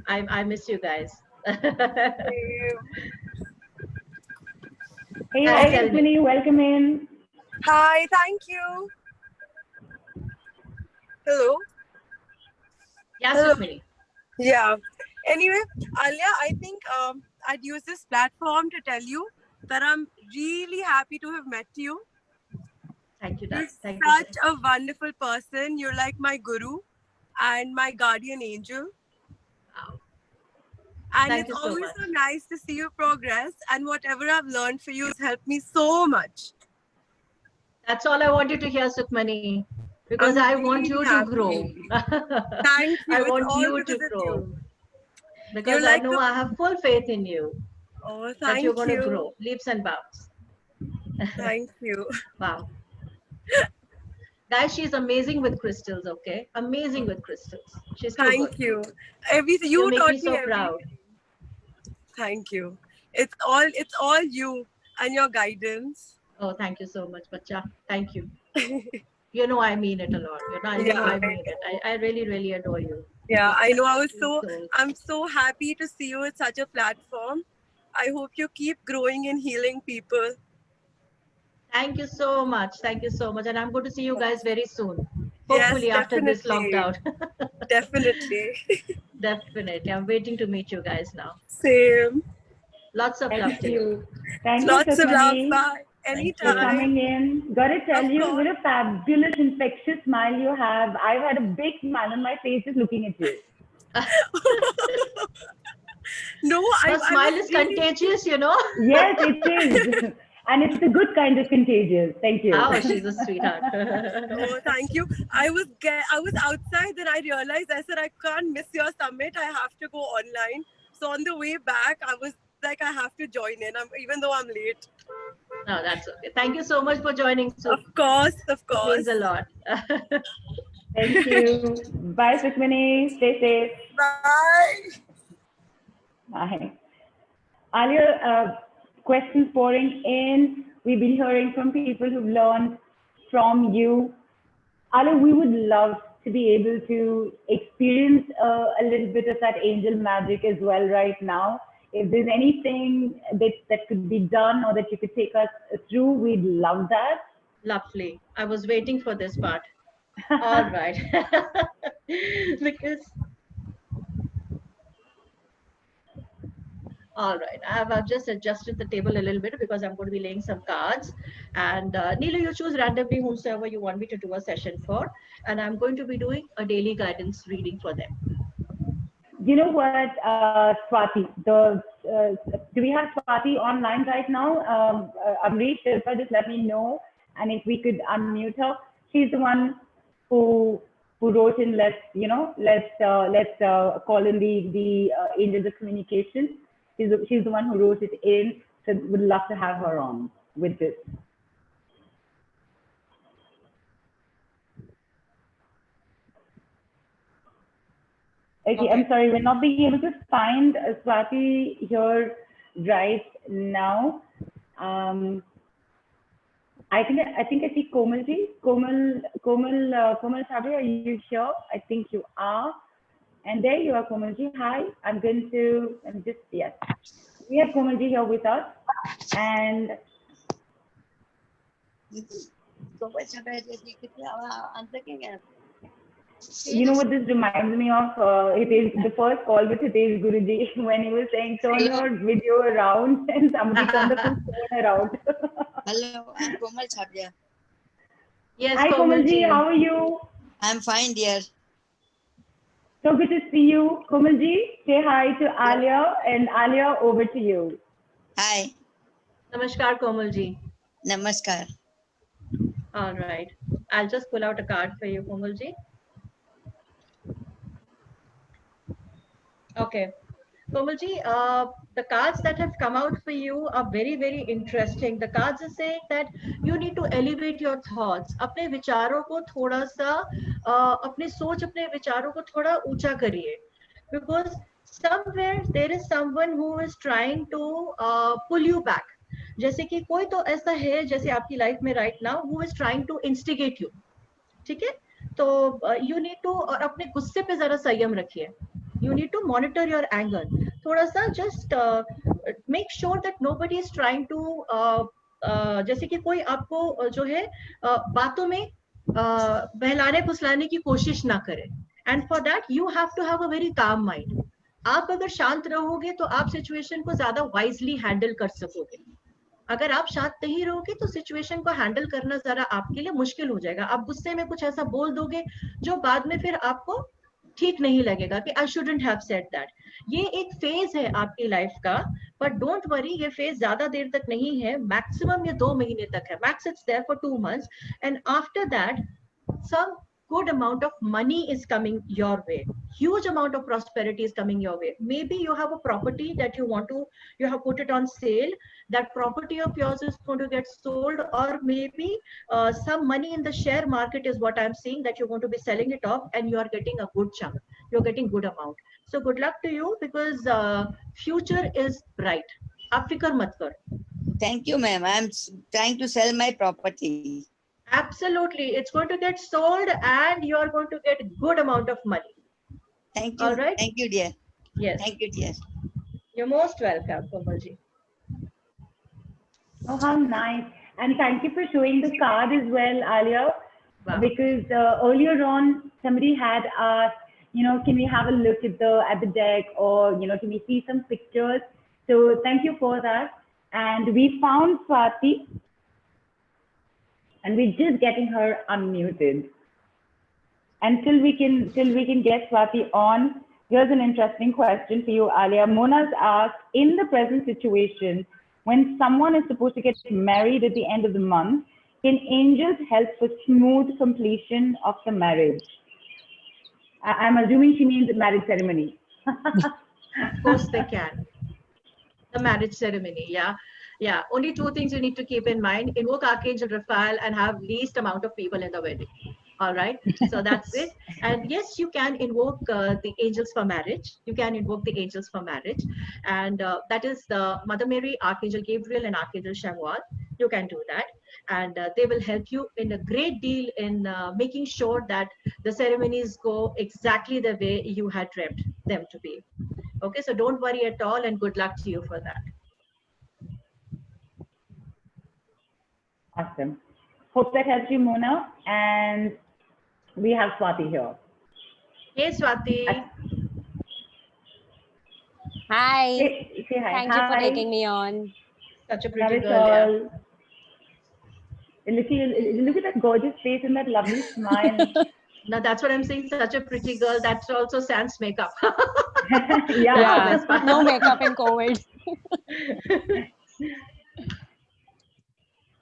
I miss you guys. Hey, And hi, tell me. Sukmini. Welcome in. Hi, thank you. Hello. Yeah, Hello. Sukmini. Yeah. Anyway, Alia, I think I'd use this platform to tell you that I'm really happy to have met you. Thank you, You're darling. Thank you. such a wonderful person. You're like my guru and my guardian angel. Wow. And Thank it's you so always much. so nice to see your progress. And whatever I've learned for you has helped me so much. That's all I want you to hear, Sukmani, because I'm I want really you to happy. grow. Thank you. I It's want all you because to of grow you. because You're I like know the... I have full faith in you Oh, that thank you're going to you. grow leaps and bounds. Thank you. Wow. Guys, she's amazing with crystals, okay? Amazing with crystals. She's too good. Thank you. Everything You you make taught me me so everything. proud. Thank you. It's all you and your guidance. Oh, thank you so much, Bacha. Thank you. You know I mean it a lot. You know I mean it. I really, really adore you. Yeah, I know. So, I'm so happy to see you at such a platform. I hope you keep growing and healing people. thank you so much. Thank you so much. And I'm going to see you guys very soon. Yes, Hopefully after this definitely. lockdown. Definitely. Definitely. I'm waiting to meet you guys now. Same. Lots of love Thank to you. you. Thank you, Lots of love. Sukmani, Bye. for Anytime. coming in. Got to tell Of you, course. what a fabulous, infectious smile you have. I've had a big smile on my face just looking at you. No, Her I smile was is really... contagious, you know. Yes, it is. And it's the good kind of contagious. Thank you. Oh, she's a sweetheart. Oh, thank you. I was outside, then I realized, I said, I can't miss your summit. I have to go online. So on the way back, I was like, I have to join in, even though I'm late. No, that's okay. Thank you so much for joining. So Of course, of it course. means a lot. Thank you. Bye, Sukmini. Stay safe. Bye. Bye. Alia, questions pouring in. We've been hearing from people who've learned from you. Alia, we would love to be able to experience a little bit of that angel magic as well right now. If there's anything that could be done or that you could take us through, we'd love that. Lovely. I was waiting for this part. All right. Because all right, I've just adjusted the table a little bit because I'm going to be laying some cards. And Neela, you choose randomly whomsoever you want me to do a session for. And I'm going to be doing a daily guidance reading for them. You know what, Swati, do we have Swati online right now? Amrish, Shilpa, just let me know. And if we could unmute her. She's the one who wrote in, let's call in the angels of communication. She's the one who wrote it in. So would love to have her on with this. Okay, I'm sorry, we're not being able to find Swati here right now. I think I see Komalji. Komal Sabri, are you here? I think you are. And there you are, Komalji. Hi, yes. We have Komalji here with us. And you know what this reminds me of? It is the first call with Hitesh Guruji when he was saying, turn your video around, and somebody turned the phone around. Hello, I'm Komal Chhabria. Yes, Hi, Komalji. How are you? I'm fine, dear. So good to see you. Komalji, say hi to Alia, and Alia, over to you. Hi. Namaskar, Komal ji. Namaskar. All right. I'll just pull out a card for you, Komal ji. Okay. Komal ji, the cards that have come out for you are very, very interesting. The cards are saying that you need to elevate your thoughts. अपने विचारों को थोड़ा सा, अपने सोच, अपने विचारों को थोड़ा ऊंचा करिए. Because somewhere there is someone who is trying to pull you back. जैसे कि कोई तो ऐसा है जैसे आपकी लाइफ में right now who is trying to instigate you. ठीक है? तो you need to, और अपने गुस्से पे जरा संयम रखिए. You need to monitor your anger. थोड़ा सा just make sure that nobody is trying to जैसे कि कोई आपको जो है बातों में बहलाने फुसलाने की कोशिश ना करे. And for that you have to have a very calm mind. आप अगर शांत रहोगे तो आप सिचुएशन को ज्यादा वाइजली हैंडल कर सकोगे. अगर आप शांत नहीं रहोगे तो सिचुएशन को हैंडल करना जरा आपके लिए मुश्किल हो जाएगा. आप गुस्से में कुछ ऐसा बोल दोगे जो बाद में फिर आपको ठीक नहीं लगेगा कि I shouldn't have said that. ये एक फेज है आपकी लाइफ का, बट डोंट वरी, ये फेज ज्यादा देर तक नहीं है. मैक्सिमम ये 2 महीने तक है. Max it's there for 2 months, and after that some good amount of money is coming your way. Huge amount of prosperity is coming your way. Maybe you have a property that you have put it on sale. That property of yours is going to get sold, or maybe some money in the share market is what I'm seeing, that you're going to be selling it off and you are getting a good chunk. You're getting good amount. So good luck to you, because future is bright. Aap fikar mat kar. Thank you, ma'am. I'm trying to sell my property. Absolutely, it's going to get sold and you are going to get good amount of money. Thank you. All right. Thank you, dear. Yes. Thank you, dear. You're most welcome, Komalji. Oh, how nice. And thank you for showing the card as well, Alia. Wow. Because earlier on, somebody had asked, can we have a look at the deck, or, can we see some pictures? So thank you for that. And we found Swati, and we're just getting her unmuted. Until we can get Swati on, here's an interesting question for you, Alia. Mona's asked, in the present situation, when someone is supposed to get married at the end of the month, can angels help for smooth completion of the marriage? I'm assuming she means the marriage ceremony. Of course they can. The marriage ceremony, yeah. Yeah, only 2 things you need to keep in mind. Invoke Archangel Raphael and have least amount of people in the wedding. All right, so that's it. And yes, you can invoke the angels for marriage. You can invoke the angels for marriage. And that is the Mother Mary, Archangel Gabriel, and Archangel Shamuel. You can do that. And they will help you in a great deal in making sure that the ceremonies go exactly the way you had dreamt them to be. Okay, so don't worry at all, and good luck to you for that. Awesome. Hope that helps you, Mona. And we have Swati here. Hey, Swati. Hi. Say hi. Thank you for taking me on. Such a That pretty is girl. Yeah. Look at that gorgeous face and that lovely smile. Now that's what I'm saying. Such a pretty girl. That's also sans makeup. Yeah. No makeup in COVID.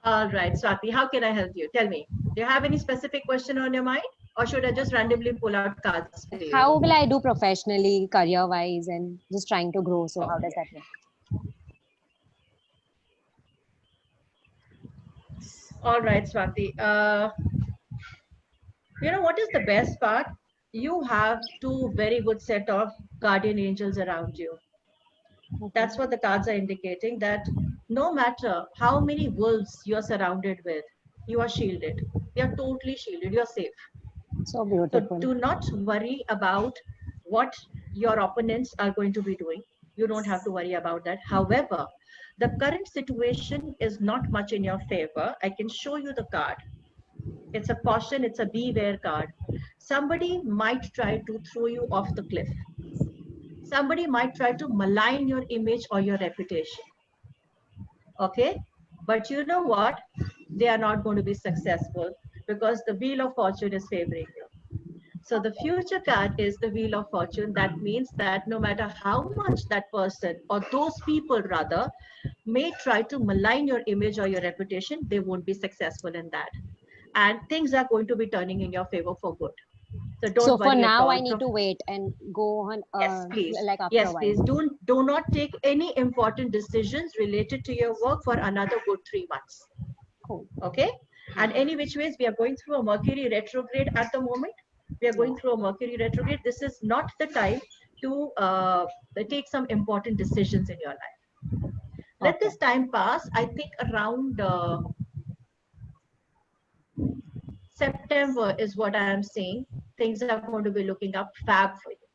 All right, Swati, how can I help you? Tell me. Do you have any specific question on your mind, or should I just randomly pull out cards for you? How will I do professionally, career-wise, and just trying to grow? So how does that look? All right, Swati. You know what is the best part? You have 2 very good set of guardian angels around you. That's what the cards are indicating, that no matter how many wolves you're surrounded with, you are shielded. You're totally shielded. You're safe. So beautiful. So do not worry about what your opponents are going to be doing. You don't have to worry about that. However, the current situation is not much in your favor. I can show you the card. It's a caution. It's a beware card. Somebody might try to throw you off the cliff. Somebody might try to malign your image or your reputation. Okay, but you know what? They are not going to be successful, because the wheel of fortune is favoring you. So the future card is the Wheel of Fortune. That means that no matter how much that person or those people rather may try to malign your image or your reputation, they won't be successful in that. And things are going to be turning in your favor for good. So don't So for worry at now, all. I need to wait and go on Yes, please. like after Yes, a while. please. Do not take any important decisions related to your work for another good 3 months. Cool. Okay. And any which ways, we are going through a Mercury retrograde at the moment. We are going through a Mercury retrograde. This is not the time to take some important decisions in your life. Let this time pass. I think around September is what I am saying. Things are going to be looking up fab for you.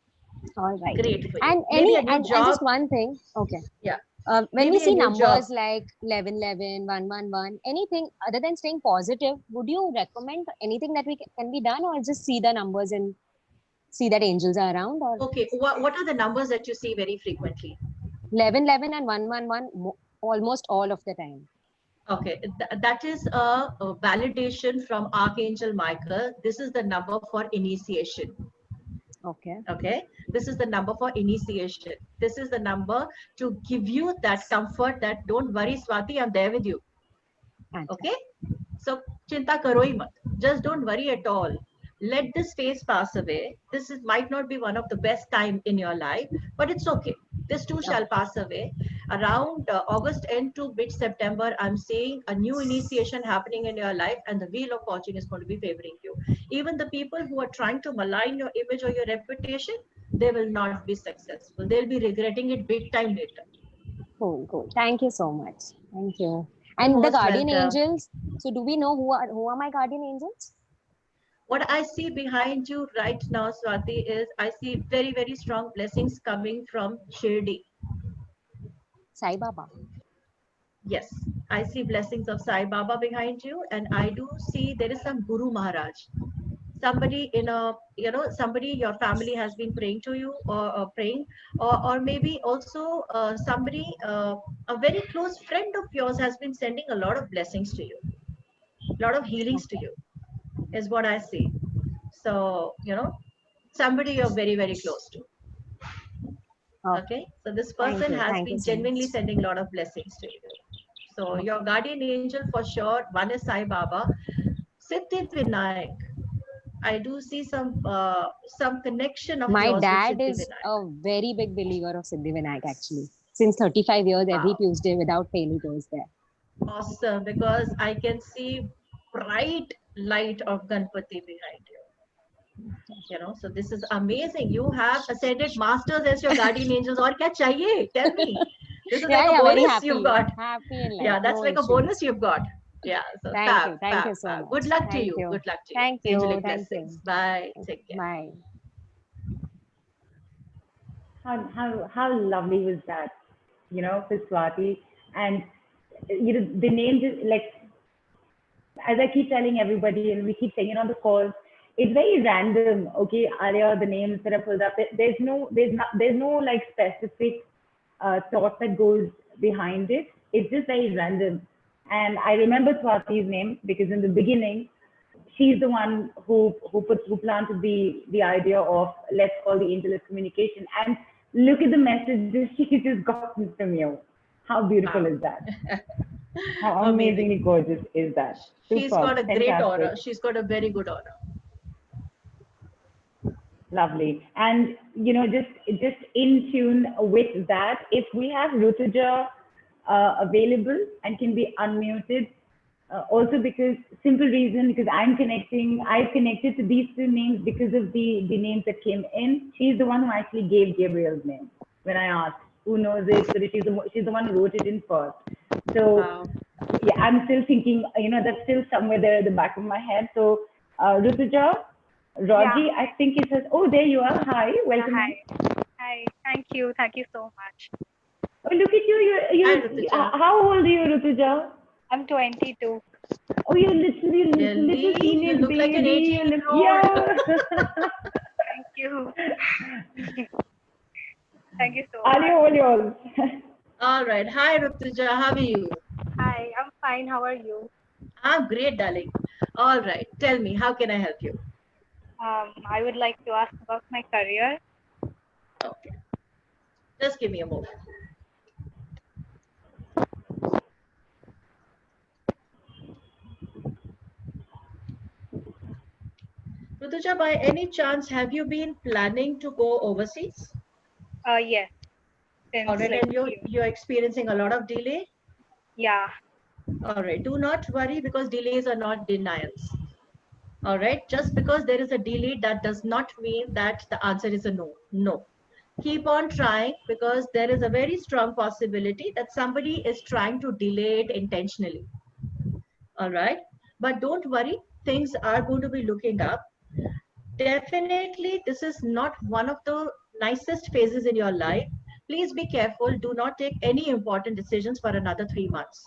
All right. Great for you. And Maybe any a new and job. just one thing. Okay. Yeah. When Maybe we a see new numbers job. like 11, 11, 1, 1, 1, anything other than staying positive, would you recommend anything that can be done, or just see the numbers and see that angels are around? Or Okay. What are the numbers that you see very frequently? 11, 11 and 1, 1, 1 almost all of the time. Okay, that is a validation from Archangel Michael. This is the number for initiation. Okay. Okay, this is the number for initiation. This is the number to give you that comfort that don't worry, Swati, I'm there with you. Okay, so chinta karo hi mat. Just don't worry at all. Let this phase pass away. This might not be one of the best time in your life, but it's okay. This too shall pass away. Around August end to mid-September, I'm seeing a new initiation happening in your life, and the Wheel of Fortune is going to be favoring you. Even the people who are trying to malign your image or your reputation, they will not be successful. They'll be regretting it big time later. Cool, cool. Thank you so much. Thank you. And the guardian angels. So do we know who are my guardian angels? What I see behind you right now, Swati, is I see very, very strong blessings coming from Shirdi. Sai Baba. Yes, I see blessings of Sai Baba behind you, and I do see there is some Guru Maharaj. Somebody in a, somebody your family has been praying to you or praying, or maybe also somebody, a very close friend of yours has been sending a lot of blessings to you, a lot of healings to you, is what I see. So, somebody you're very, very close to. Okay, so this person has been genuinely sending a lot of blessings to you. So your guardian angel for sure, one is Sai Baba. Siddhi Vinayak. I do see some connection of my yours dad with is a very big believer of Siddhi Vinayak actually. Since 35 years, every Tuesday without fail he goes there. Awesome, because I can see bright light of Ganpati behind you. So this is amazing. You have ascended masters as your guardian angels. Or kya chahiye? Tell me. This is like a bonus you've got. Happy in life. Yeah, that's like a bonus you've got. Yeah. So thank you so much. Good luck to you. Good luck to you. Thank you. Angelic blessings. Bye. Take care. Bye. How lovely was that? For Swati, and the names is like, as I keep telling everybody, and we keep saying it on the calls, it's very random. Okay, Arya, the names that are pulled up, there's no like specific thought that goes behind it. It's just very random. And I remember Swati's name because in the beginning, she's the one who planted the idea of let's call the angel of communication. And look at the messages she's just gotten from you. How beautiful is that? How amazingly gorgeous is that? She's got a great aura. She's got a very good aura. Lovely. And just in tune with that, if we have Rutuja available and can be unmuted, also because simple reason, because I've connected to these two names because of the names that came in. She's the one who actually gave Gabriel's name when I asked who knows it. So she's the one who wrote it in first. So yeah, I'm still thinking, that's still somewhere there at the back of my head. So Rutuja, Rogie, I think it says, oh, there you are. Hi, welcome. Hi, thank you so much. Oh, look at you. How old are you, Rutuja? I'm 22. Oh, you're literally little teenage look baby. Like an 18-year-old. Yeah. Thank you. Thank you so much. Are you all yours? All right. Hi, Rutuja. How are you? Hi, I'm fine. How are you? I'm great, darling. All right. Tell me, how can I help you? I would like to ask about my career. Okay. Just give me a moment. Rutuja, by any chance, have you been planning to go overseas? Yes, since All right, like and you're experiencing a lot of delay? yeah. All right, do not worry because delays are not denials. All right, just because there is a delay, that does not mean that the answer is a no. No. Keep on trying because there is a very strong possibility that somebody is trying to delay it intentionally. All right, but don't worry, things are going to be looking up. Definitely, this is not one of the nicest phases in your life. Please be careful. Do not take any important decisions for another 3 months.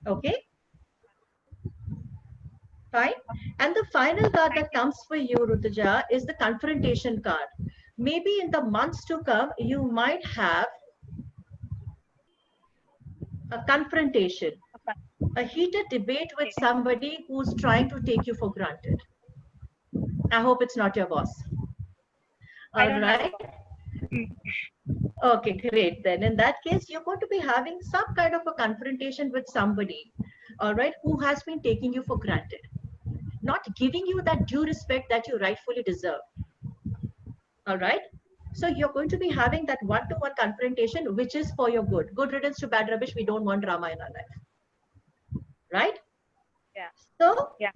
Okay? Fine. And the final card that comes for you, Rutuja, is the confrontation card. Maybe in the months to come, you might have a confrontation, a heated debate with somebody who's trying to take you for granted. I hope it's not your boss. I All don't right. Okay, great. Then in that case, you're going to be having some kind of a confrontation with somebody, all right, who has been taking you for granted, not giving you that due respect that you rightfully deserve. All right. So you're going to be having that one-to-one confrontation, which is for your good. Good riddance to bad rubbish. We don't want drama in our life. Right? Yeah. So Yeah.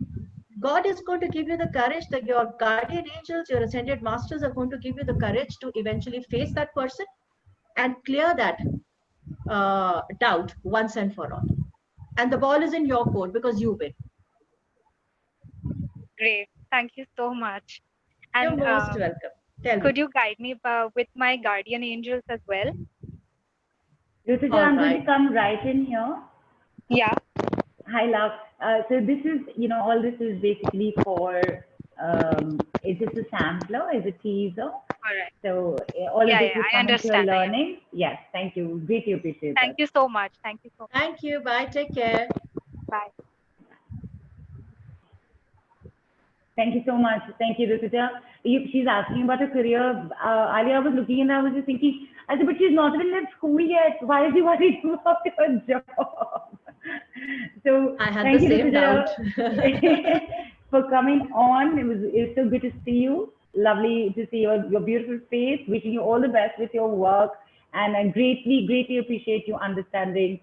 God is going to give you the courage, that your guardian angels, your ascended masters are going to give you the courage to eventually face that person and clear that doubt once and for all. And the ball is in your court because you win. Great. Thank you so much. You're And most welcome. Tell could me. you guide me with my guardian angels as well? Rutuja, All I'm going right. to come right in here. Yeah. Hi, love. So this is, all this is basically for, is this a sampler? Is a teaser? All right. So all of Yeah, this yeah, is I coming to a understand. learning. Yes, thank you. Greatly appreciate that. Thank you so much. Thank you so much. Thank you. Bye. Take care. Bye. Thank you so much. Thank you, Rutuja. She's asking about her career. Alia, I was looking and I was just thinking, I said, but she's not even in school yet. Why is she worried about her job? So I had thank the you, same Rutuja, for coming on. It was so good to see you. Lovely to see your beautiful face. Wishing you all the best with your work. And I greatly appreciate you understanding,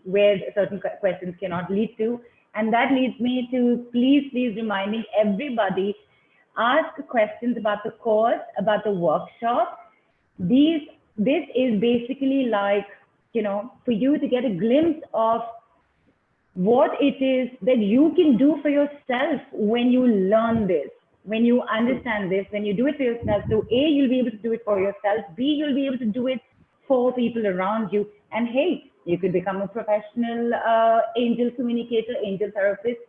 where certain questions cannot lead to. And that leads me to please reminding everybody, ask questions about the course, about the workshop. This is basically like, for you to get a glimpse of what it is that you can do for yourself when you learn this, when you understand this, when you do it for yourself. So A, you'll be able to do it for yourself. B, you'll be able to do it for people around you. And hey, you could become a professional angel communicator, angel therapist,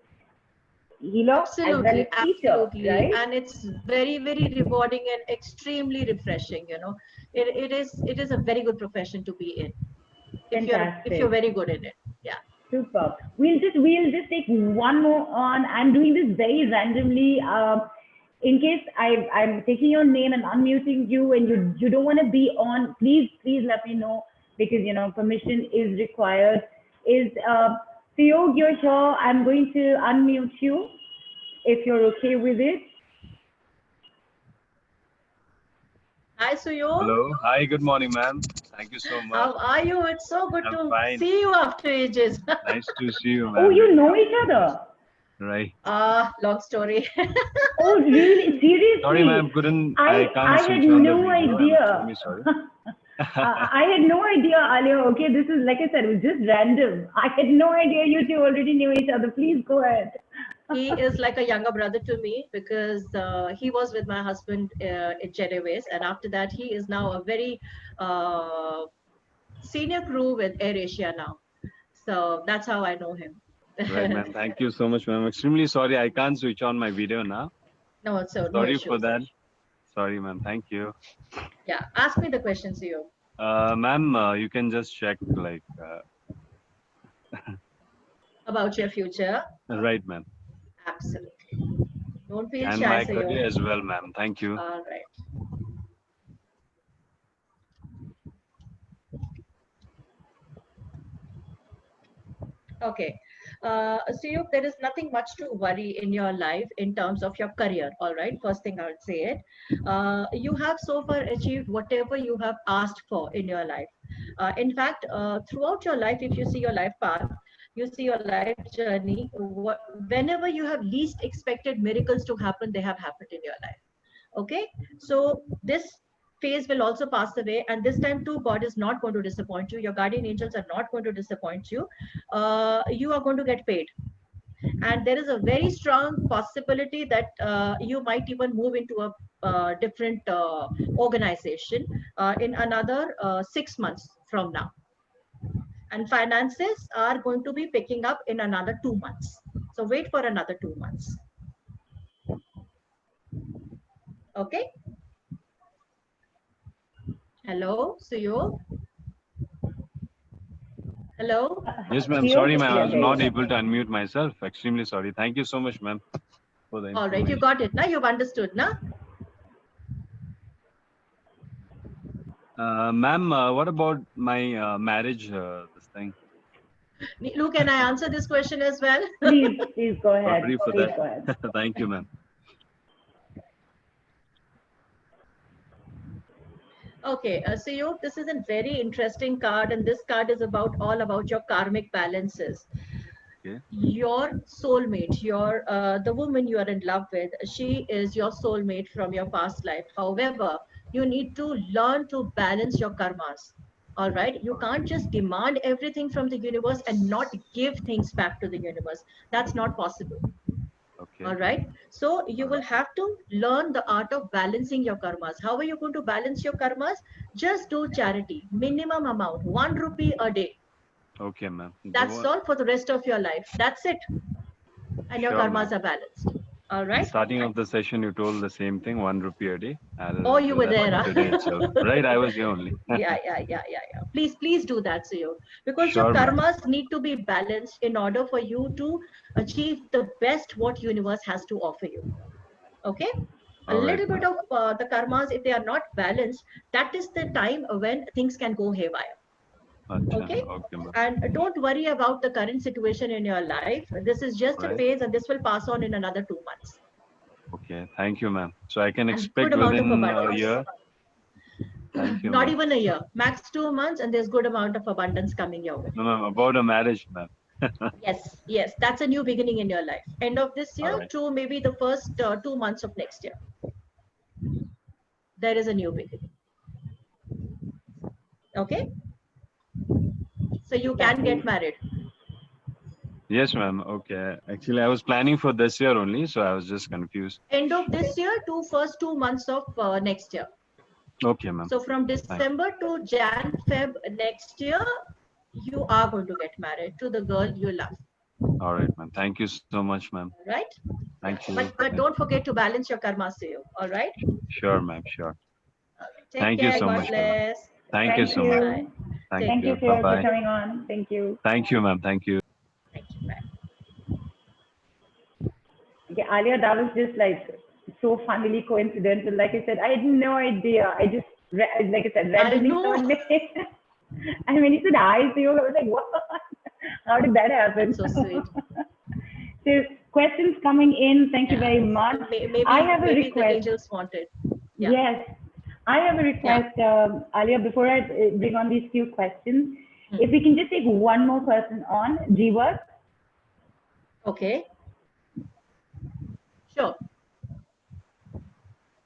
healer, Absolutely, as well as teacher, absolutely. right? And it's very, very rewarding and extremely refreshing. It is a very good profession to be in. If you're very good in it. Yeah. Super. We'll just take one more on. I'm doing this very randomly. In case I'm taking your name and unmuting you and you don't want to be on, please let me know, because permission is required. Is Suyog, you're here? I'm going to unmute you if you're okay with it. Hi, Suyog. Hello. Hi, good morning, ma'am. Thank you so much. How are you? It's so good to fine. see you after ages. Nice to see you, ma'am. Oh, you know each other? Right. Long story. Oh, really? Seriously? Sorry, ma'am. I can't I switch had on the no video. idea. I'm extremely sorry. I had no idea, Alia. Okay, this is, like I said, it was just random. I had no idea you two already knew each other. Please go ahead. He is like a younger brother to me because he was with my husband in Jetways, and after that he is now a very senior crew with AirAsia now. So that's how I know him. Right, ma'am. Thank you so much, ma'am. Extremely sorry. I can't switch on my video now. No, so Sorry no for issues. that. Sorry, ma'am. Thank you. Yeah, ask me the questions, you. Ma'am, you can just check like. About your future. Right, ma'am. Absolutely. Don't feel And shy, my Sayok. career as well, ma'am. Thank you. All right. Okay. So there is nothing much to worry in your life in terms of your career. All right. First thing I would say it. You have so far achieved whatever you have asked for in your life. In fact, throughout your life, if you see your life path, you see your life journey, whenever you have least expected miracles to happen, they have happened in your life. Okay. So this phase will also pass away, and this time too God is not going to disappoint you. Your guardian angels are not going to disappoint you. You are going to get paid, and there is a very strong possibility that you might even move into a different organization in another 6 months from now, and finances are going to be picking up in another 2 months. So wait for another 2 months. Okay. Hello, Suyo. Hello. Yes, ma'am. Sorry, ma'am. I was not able to unmute myself. Extremely sorry. Thank you so much, ma'am, for the All right, you information. got it. Now you've understood, now. Ma'am, what about my marriage? This thing. Neelu, can I answer this question as well? Please go ahead. Sorry for Please that. go ahead. Thank you, ma'am. Okay, so this is a very interesting card, and this card is all about your karmic balances. Okay. Your soulmate, the woman you are in love with, she is your soulmate from your past life. However, you need to learn to balance your karmas. All right, you can't just demand everything from the universe and not give things back to the universe. That's not possible. Okay. All right. So you will have to learn the art of balancing your karmas. How are you going to balance your karmas? Just do charity, minimum amount, 1 rupee a day. Okay, ma'am. That's all for the rest of your life. That's it. And your Sure, karmas ma'am. are balanced. All right. Starting of the session, you told the same thing, 1 rupee a day. Oh, you do were that there, huh? today itself. Right, I was here only. Yeah. Please do that, Suyo. Because Sure, your ma'am. karmas need to be balanced in order for you to achieve the best what universe has to offer you. Okay. A All right, little bit of the karmas, if they are not balanced, that is the time when things can go haywire. Okay. Okay, ma'am. And don't worry about the current situation in your life. This is just a Right. phase, and this will pass on in another 2 months. Okay, thank you, ma'am. So I can And expect good amount of within a abundance. year. Thank you, Not ma'am. even a year, max 2 months, and there's good amount of abundance coming your way. No, ma'am, about a marriage, ma'am. Yes, that's a new beginning in your life. End of this year All right. to maybe the first 2 months of next year. There is a new beginning. Okay. So you can get married. Yes, ma'am. Okay. Actually, I was planning for this year only, so I was just confused. End of this year to first 2 months of next year. Okay, ma'am. So from December to Jan, Feb next year, you are going to get married to the girl you love. All right, ma'am. Thank you so much, ma'am. Right? Thank you. But don't forget to balance your karma, Suyo. All right? Sure, ma'am. Sure. Take Thank care. you so God much, ma'am. bless. Thank you so much. Bye. Thank you, Bye Suyo, bye. for coming on. Thank you. Thank you, ma'am. Thank you. Okay, Alia, that was just like so funnily coincidental. Like I said, I had no idea. I just, like I said, randomly saw a name. And when you said hi, Suyo, I was like, what? How did that happen? So sweet. So questions coming in. Thank you very much. I have a maybe request. the angels wanted. Yeah. Yes, I have a request, Alia. Before I bring on these few questions, if we can just take one more person on, Jeevat. Okay. Sure.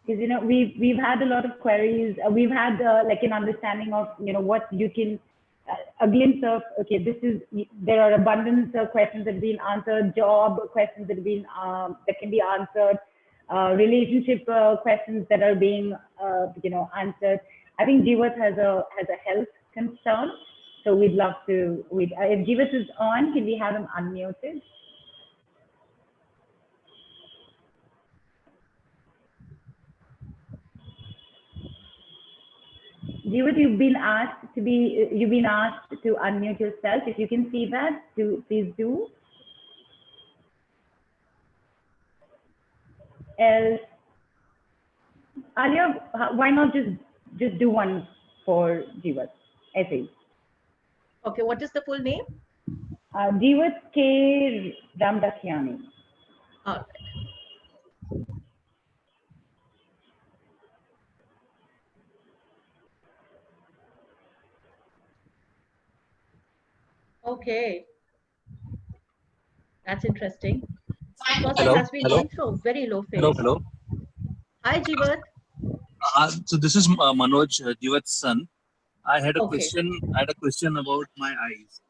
Because we've had a lot of queries. We've had like an understanding of what you can. A glimpse of, okay, there are abundance of questions that have been answered, job questions that have been that can be answered, relationship questions that are being answered. I think Jeevat has a health concern, so we'd love to. If Jeevat is on, can we have him unmuted? Jeevat, you've been asked to unmute yourself. If you can see that, please do. else? Alia, why not just do one for Jeevat? Essays. Okay, what is the full name? Jeevat K. Ramdakhiani. All right. Okay, that's interesting. This person Hello, has been hello, going through a very low phase. hello. Hi, Jeevat. So this is Manoj, Jivat's son. I had a Okay. question. I had a question about my eyes.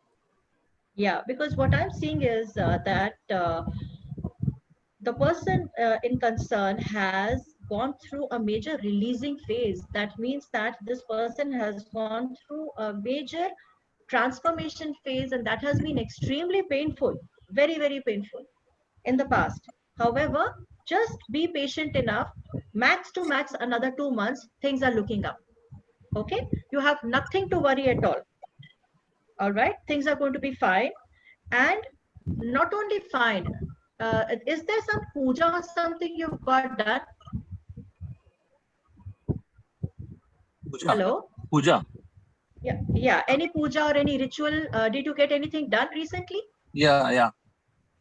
Yeah, because what I'm seeing is that the person in concern has gone through a major releasing phase. That means that this person has gone through a major transformation phase, and that has been extremely painful, very, very painful in the past. However, just be patient enough. Max to max another 2 months, things are looking up. Okay, you have nothing to worry at all. All right, things are going to be fine. And not only fine, is there some puja or something you've got done? Puja. Hello? Puja. Yeah. Any puja or any ritual? Did you get anything done recently? Yeah. Yeah,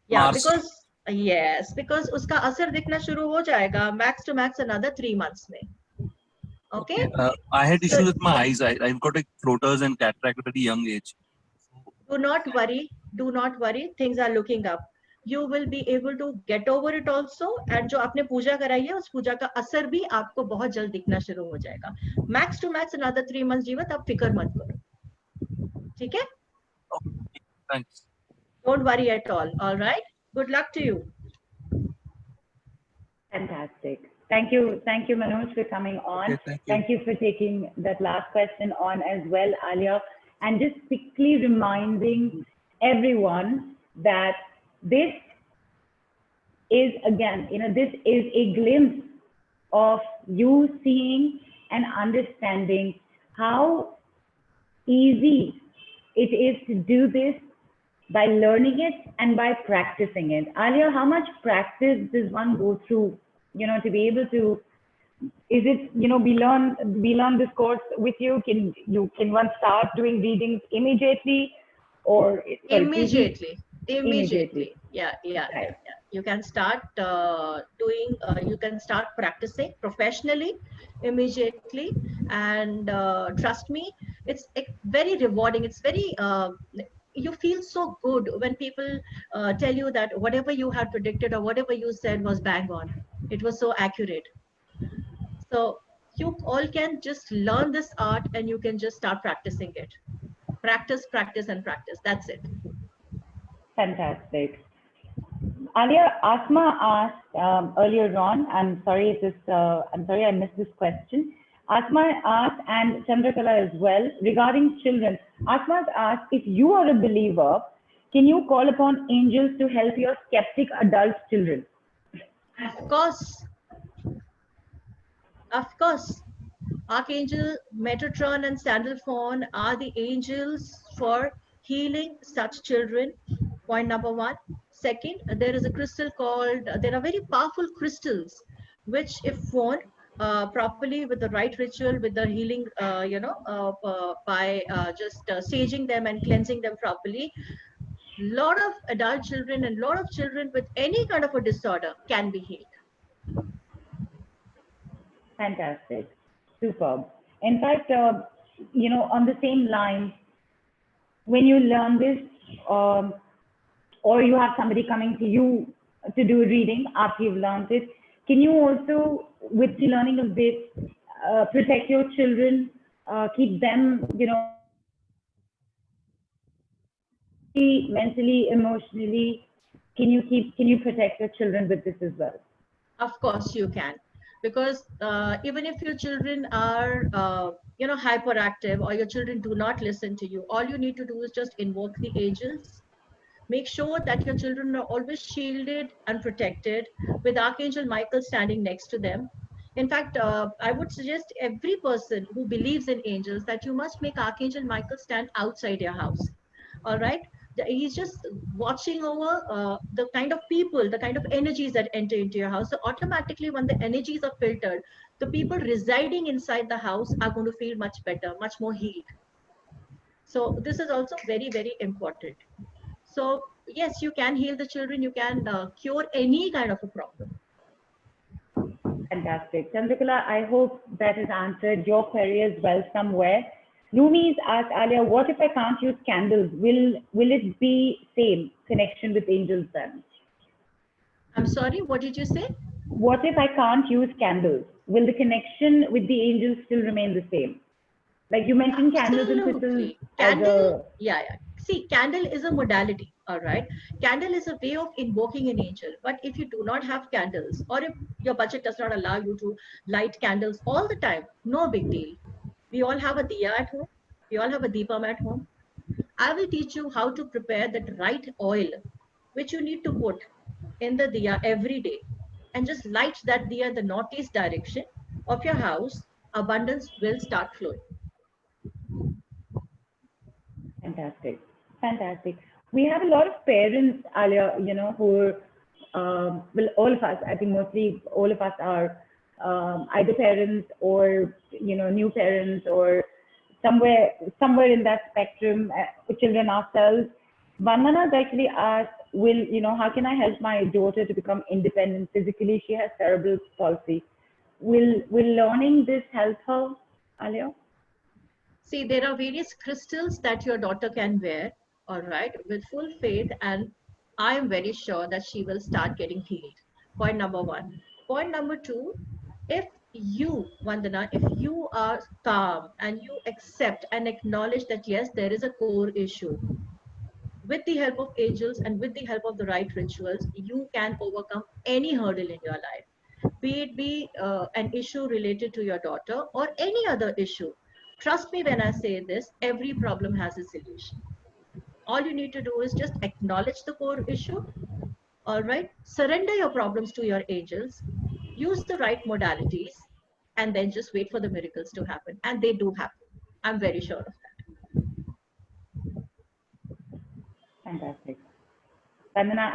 Mars. because yes, because उसका असर दिखना शुरू हो जाएगा max to max another 3 months में. Okay. I had So issues with my eyes. I've got like floaters and cataract at a very young age. do not worry. Do not worry. Things are looking up. You will be able to get over it also. And जो आपने पूजा कराई है, उस पूजा का असर भी आपको बहुत जल्द दिखना शुरू हो जाएगा. Max to max another 3 months जीवत, आप फिक्र मत करो. ठीक है? Thanks. Don't worry at all. All right. Good luck to you. Fantastic. Thank you, Manoj, for coming on. Okay, thank you for taking that last question on as well, Alia. And just quickly reminding everyone that this is, again, this is a glimpse of you seeing and understanding how easy it is to do this by learning it and by practicing it. Alia, how much practice does one go through, to be able to, is it, we learn this course with you? Can one start doing readings immediately or? Immediately. Yeah. Right. You can start you can start practicing professionally immediately. And trust me, it's very rewarding. It's very, you feel so good when people tell you that whatever you had predicted or whatever you said was bang on. It was so accurate. So you all can just learn this art and you can just start practicing it. Practice, and practice. That's it. Fantastic. Alia, Asma asked earlier on, I'm sorry I missed this question. Asma asked, and Chandrakala as well, regarding children. Asma asked, if you are a believer, can you call upon angels to help your skeptic adult children? Of course. Archangel Metatron and Sandalphon are the angels for healing such children. Point number 1. Second, there is a crystal called, there are very powerful crystals, which if worn properly with the right ritual, with the healing, by just saging them and cleansing them properly, lot of adult children and lot of children with any kind of a disorder can be healed. Fantastic. Superb. In fact, on the same line, when you learn this, or you have somebody coming to you to do a reading after you've learned it, can you also, with the learning of this, protect your children, keep them, mentally, emotionally? Can you protect your children with this as well? Of course you can, because even if your children are hyperactive or your children do not listen to you, all you need to do is just invoke the angels. Make sure that your children are always shielded and protected with Archangel Michael standing next to them. In fact, I would suggest every person who believes in angels that you must make Archangel Michael stand outside your house. All right. he's just watching over the kind of people, the kind of energies that enter into your house. So automatically when the energies are filtered, the people residing inside the house are going to feel much better, much more healed. So this is also very, very important. So yes, you can heal the children, you can cure any kind of a problem. Fantastic. Chandrakala, I hope that has answered your query as well somewhere. Rumi's asked earlier, what if I can't use candles? Will it be same connection with angels then? I'm sorry, what did you say? What if I can't use candles? Will the connection with the angels still remain the same? Like you mentioned candles and crystals. Candle, yeah. See, candle is a modality, all right? Candle is a way of invoking an angel. But if you do not have candles, or if your budget does not allow you to light candles all the time, no big deal. We all have a diya at home. We all have a deepam at home. I will teach you how to prepare that right oil, which you need to put in the diya every day. And just light that diya in the northeast direction of your house. Abundance will start flowing. Fantastic. Fantastic. We have a lot of parents, Alia, you know, who are, well, all of us, I think mostly all of us are either parents or, you know, new parents or somewhere in that spectrum, children ourselves. Vandana has actually asked, how can I help my daughter to become independent physically? She has cerebral palsy. Will learning this help her, Alia? See, there are various crystals that your daughter can wear, all right, with full faith, and I am very sure that she will start getting healed. Point number one. Point number two, if you, Vandana, if you are calm and you accept and acknowledge that yes, there is a core issue, with the help of angels and with the help of the right rituals, you can overcome any hurdle in your life. Be it an issue related to your daughter or any other issue. Trust me when I say this, every problem has a solution. All you need to do is just acknowledge the core issue, all right? Surrender your problems to your angels, use the right modalities, and then just wait for the miracles to happen. And they do happen. I'm very sure of that. Fantastic. Vandana,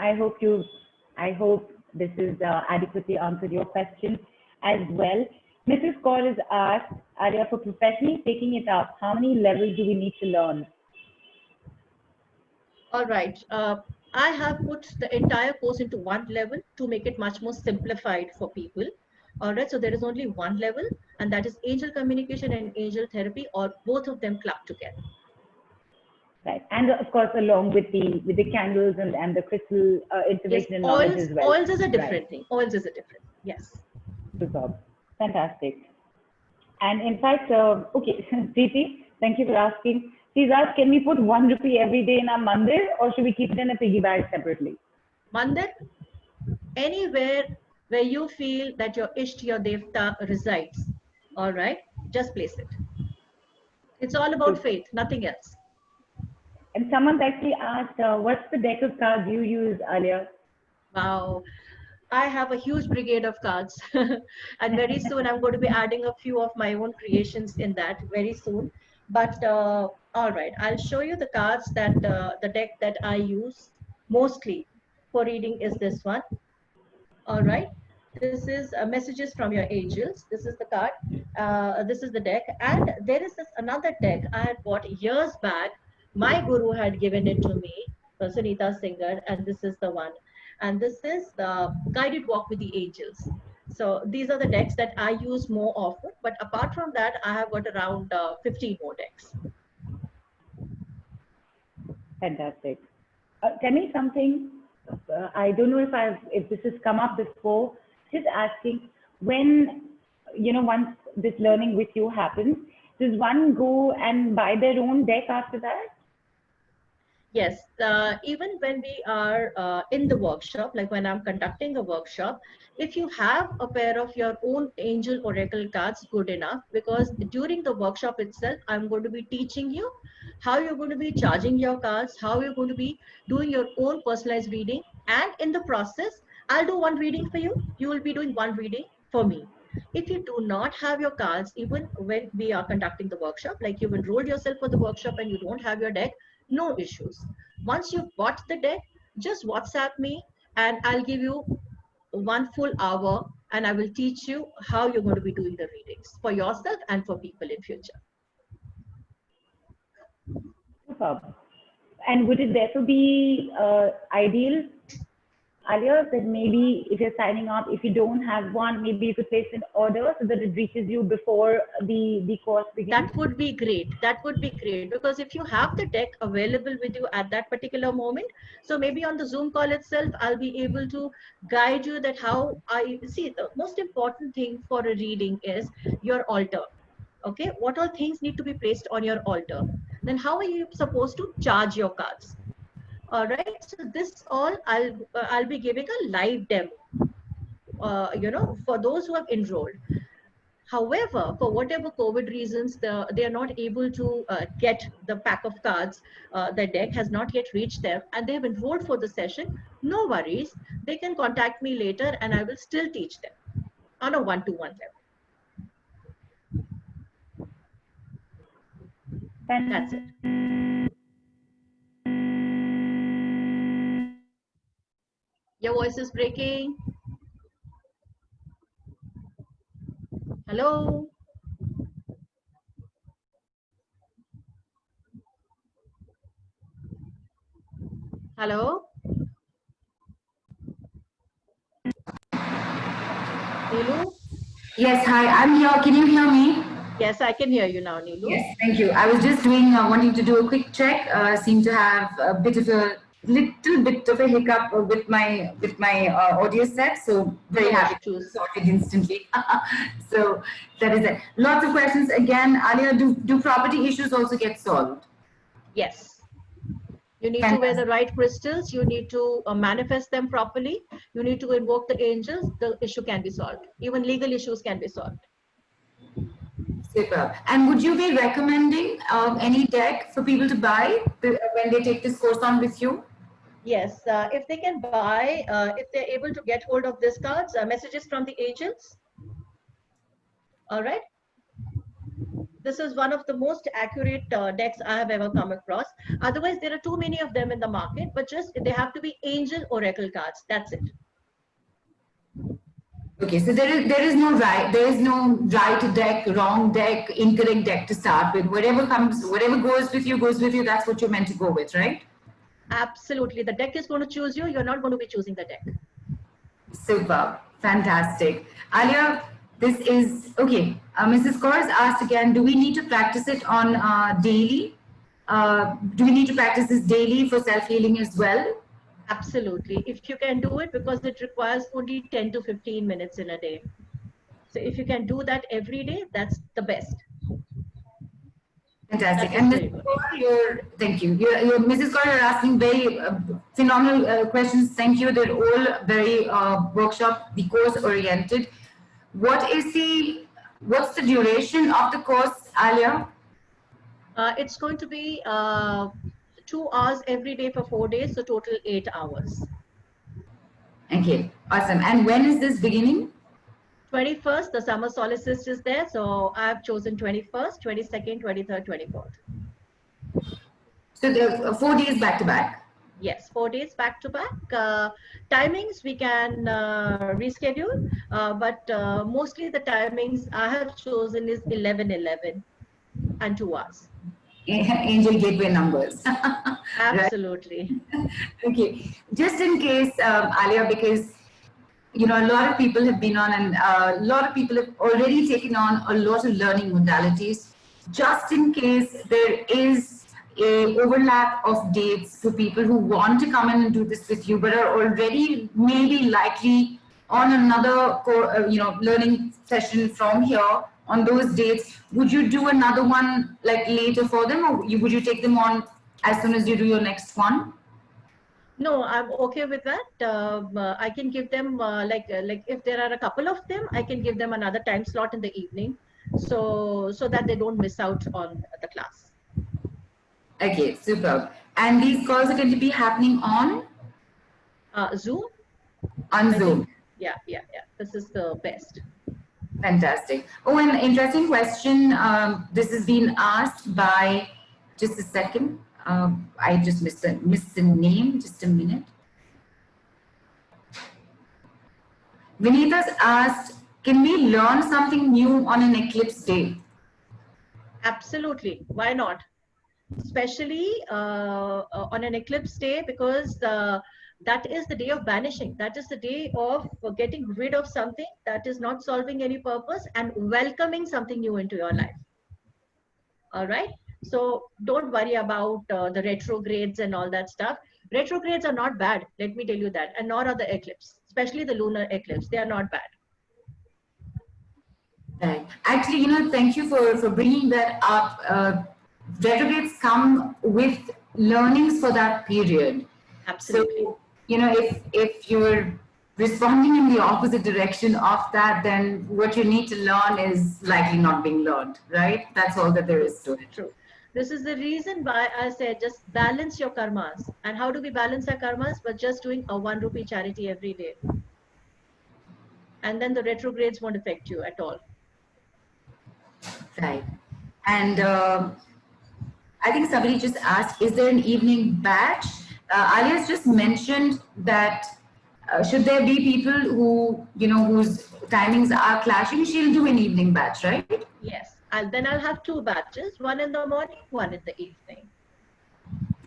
I hope this is adequately answered your question as well. Mrs. Kaur is asked, Arya, for professionally taking it up, how many levels do we need to learn? All right. I have put the entire course into one level to make it much more simplified for people. All right. So there is only one level, and that is angel communication and angel therapy, or both of them clubbed together. Right. And of course, along with the candles and the crystal intervention knowledge as well. Oils is a different thing. Oils is a different, yes. Superb. Fantastic. And in fact, okay, Preeti, thank you for asking. She's asked, can we put 1 rupee every day in our mandir, or should we keep it in a piggy bag separately? Mandir, anywhere where you feel that your Isht, your Devta resides, all right, just place it. It's all about faith, nothing else. And someone's actually asked, what's the deck of cards you use, Alia? Wow. I have a huge brigade of cards and very soon I'm going to be adding a few of my own creations in that very soon. But all right, I'll show you the cards that the deck that I use mostly for reading is this one. All right, this is messages from your angels. This is the card. This is the deck, and there is this another deck I had bought years back. My guru had given it to me, Sunita Singer, and this is the one. And this is the guided walk with the angels. So these are the decks that I use more often. But apart from that, I have got around 15 more decks. Fantastic. Tell me something. I don't know if this has come up before. Just asking, when, once this learning with you happens, does one go and buy their own deck after that? Yes, even when we are in the workshop, like when I'm conducting a workshop, if you have a pair of your own angel oracle cards, good enough, because during the workshop itself, I'm going to be teaching you how you're going to be charging your cards, how you're going to be doing your own personalized reading. And in the process, I'll do one reading for you. You will be doing one reading for me. If you do not have your cards, even when we are conducting the workshop, like you've enrolled yourself for the workshop and you don't have your deck, no issues. Once you've bought the deck, just WhatsApp me and I'll give you 1 full hour and I will teach you how you're going to be doing the readings for yourself and for people in future. Superb. And would it therefore be ideal, Alia, that maybe if you're signing up, if you don't have one, maybe you could place an order so that it reaches you before the course begins? That would be great. That would be great, because if you have the deck available with you at that particular moment, so maybe on the Zoom call itself, I'll be able to guide you that how I see. The most important thing for a reading is your altar. Okay, what all things need to be placed on your altar? Then how are you supposed to charge your cards? All right, so this all I'll be giving a live demo, for those who have enrolled. However, for whatever COVID reasons, they are not able to get the pack of cards. The deck has not yet reached them and they have enrolled for the session. No worries, they can contact me later and I will still teach them on a one-to-one level. That's it. Your voice is breaking. Hello. Hello. Neelu? Yes, hi, I'm here. Can you hear me? Yes, I can hear you now, Neelu. Yes, thank you. I was just doing, wanting to do a quick check. Seem to have a bit of a little bit of a hiccup with my audio set, so very happy to sort it instantly. So that is it. Lots of questions again. Alia, do property issues also get solved? Yes. You need to wear the right crystals. You need to manifest them properly. You need to invoke the angels. The issue can be solved. Even legal issues can be solved. Super. And would you be recommending any deck for people to buy when they take this course on with you? Yes, if they can buy, if they're able to get hold of these cards, messages from the angels. All right. This is one of the most accurate decks I have ever come across. Otherwise, there are too many of them in the market, but just they have to be angel oracle cards. That's it. Okay, so there is no right deck, wrong deck, incorrect deck to start with. Whatever goes with you, that's what you're meant to go with, right? Absolutely. The deck is going to choose you. You're not going to be choosing the deck. Super. Fantastic. Alia, this is, okay. Mrs. Kaur asked again, do we need to practice it on daily? Do we need to practice this daily for self-healing as well? Absolutely. If you can do it, because it requires only 10 to 15 minutes in a day. So if you can do that every day, that's the best. Fantastic. And thank you. Mrs. Kaur, you're asking very phenomenal questions. Thank you. They're all very workshop, the course oriented. What's the duration of the course, Alia? It's going to be 2 hours every day for 4 days, so total 8 hours. Okay, awesome. And when is this beginning? 21st, the summer solstice is there, so I've chosen 21st, 22nd, 23rd, 24th. So there are 4 days back to back? Yes, 4 days back to back. Timings we can reschedule, but mostly the timings I have chosen is 11:11 and 2 hours. Angel gateway numbers. Absolutely. Okay, just in case, Alia, because a lot of people have been on and a lot of people have already taken on a lot of learning modalities. Just in case there is a overlap of dates for people who want to come in and do this with you, but are already maybe likely on another learning session from here on those dates, would you do another one like later for them, or would you take them on as soon as you do your next one? No, I'm okay with that. I can give them like if there are a couple of them, I can give them another time slot in the evening, so that they don't miss out on the class. Okay, superb. And these calls are going to be happening on Zoom. On Zoom. Yeah. This is the best. Fantastic. Oh, an interesting question. This has been asked by, just a second. I just missed the name. Just a minute. Vinita's asked, can we learn something new on an eclipse day? Absolutely. Why not? Especially on an eclipse day, because that is the day of banishing. That is the day of getting rid of something that is not solving any purpose and welcoming something new into your life. All right. So don't worry about the retrogrades and all that stuff. Retrogrades are not bad. Let me tell you that. And nor are the eclipse, especially the lunar eclipse. They are not bad. Right. Actually, you know, thank you for bringing that up. Retrogrades come with learnings for that period. Absolutely. So, you know, if you're responding in the opposite direction of that, then what you need to learn is likely not being learned, right? That's all that there is to it. True. This is the reason why I said just balance your karmas. And how do we balance our karmas? But just doing a 1 rupee charity every day. And then the retrogrades won't affect you at all. Right. And I think somebody just asked, is there an evening batch? Alia's just mentioned that should there be people who, you know, whose timings are clashing, she'll do an evening batch, right? Yes. And then I'll have 2 batches, one in the morning, one in the evening.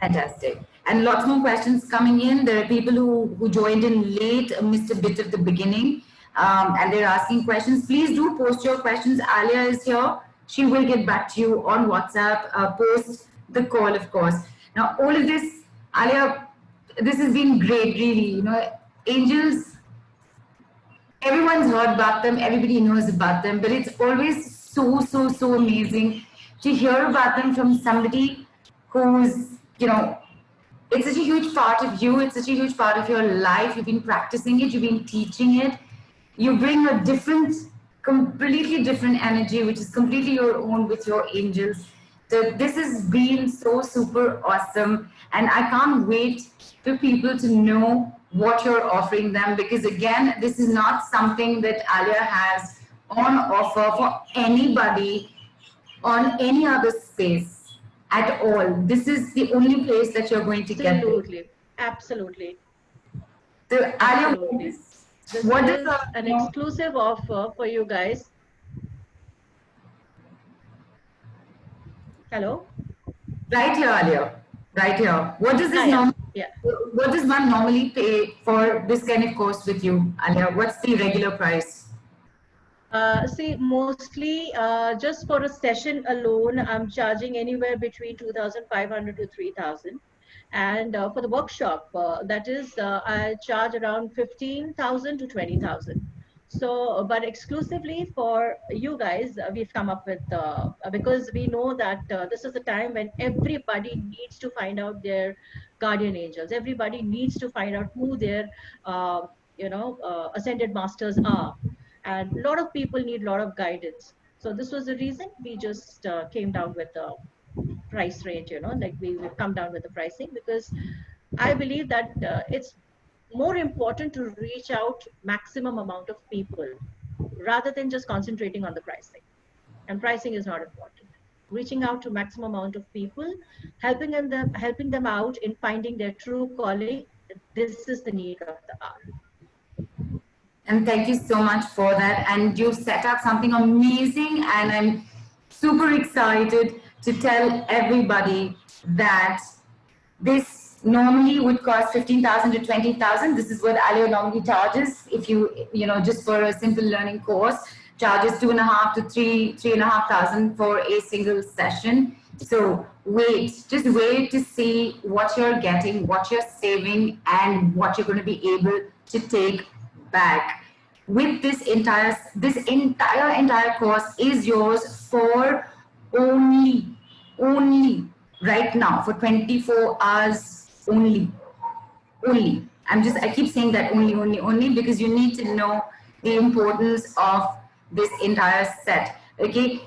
Fantastic. And lots more questions coming in. There are people who joined in late, missed a bit of the beginning, and they're asking questions. Please do post your questions. Alia is here. She will get back to you on WhatsApp, post the call, of course. Now, all of this, Alia, this has been great, really. You know, angels, everyone's heard about them, everybody knows about them, but it's always so amazing to hear about them from somebody who's, you know, it's such a huge part of you, it's such a huge part of your life. You've been practicing it, you've been teaching it. You bring a different, completely different energy, which is completely your own with your angels. So this has been so super awesome. And I can't wait for people to know what you're offering them, because again, this is not something that Alia has on offer for anybody on any other space at all. This is the only place that you're going to get. Absolutely. Absolutely. So Alia, what is an exclusive offer for you guys? Hello? Right here, Alia. Right here. What does this what does one normally pay for this kind of course with you, Alia? What's the regular price? See, mostly just for a session alone, I'm charging anywhere between 2,500 to 3,000. And for the workshop, that is, I charge around 15,000 to 20,000. So, but exclusively for you guys, we've come up with, because we know that this is the time when everybody needs to find out their guardian angels. Everybody needs to find out who their, ascended masters are. And a lot of people need a lot of guidance. So this was the reason we just came down with the price range, you know, like we've come down with the pricing, because I believe that it's more important to reach out maximum amount of people rather than just concentrating on the pricing. And pricing is not important. Reaching out to maximum amount of people, helping them out in finding their true calling. This is the need of the hour. And thank you so much for that. And you've set up something amazing, and I'm super excited to tell everybody that this normally would cost 15,000 to 20,000. This is what Alia normally charges. If you just for a simple learning course, charges 2,500 to 3,500 for a single session. So just wait to see what you're getting, what you're saving, and what you're going to be able to take back. With this entire course is yours for only right now, for 24 hours only. I keep saying that only because you need to know the importance of this entire set. Okay,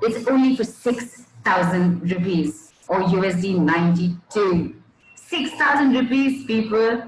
it's only for 6,000 rupees or USD 92. 6,000 rupees, people.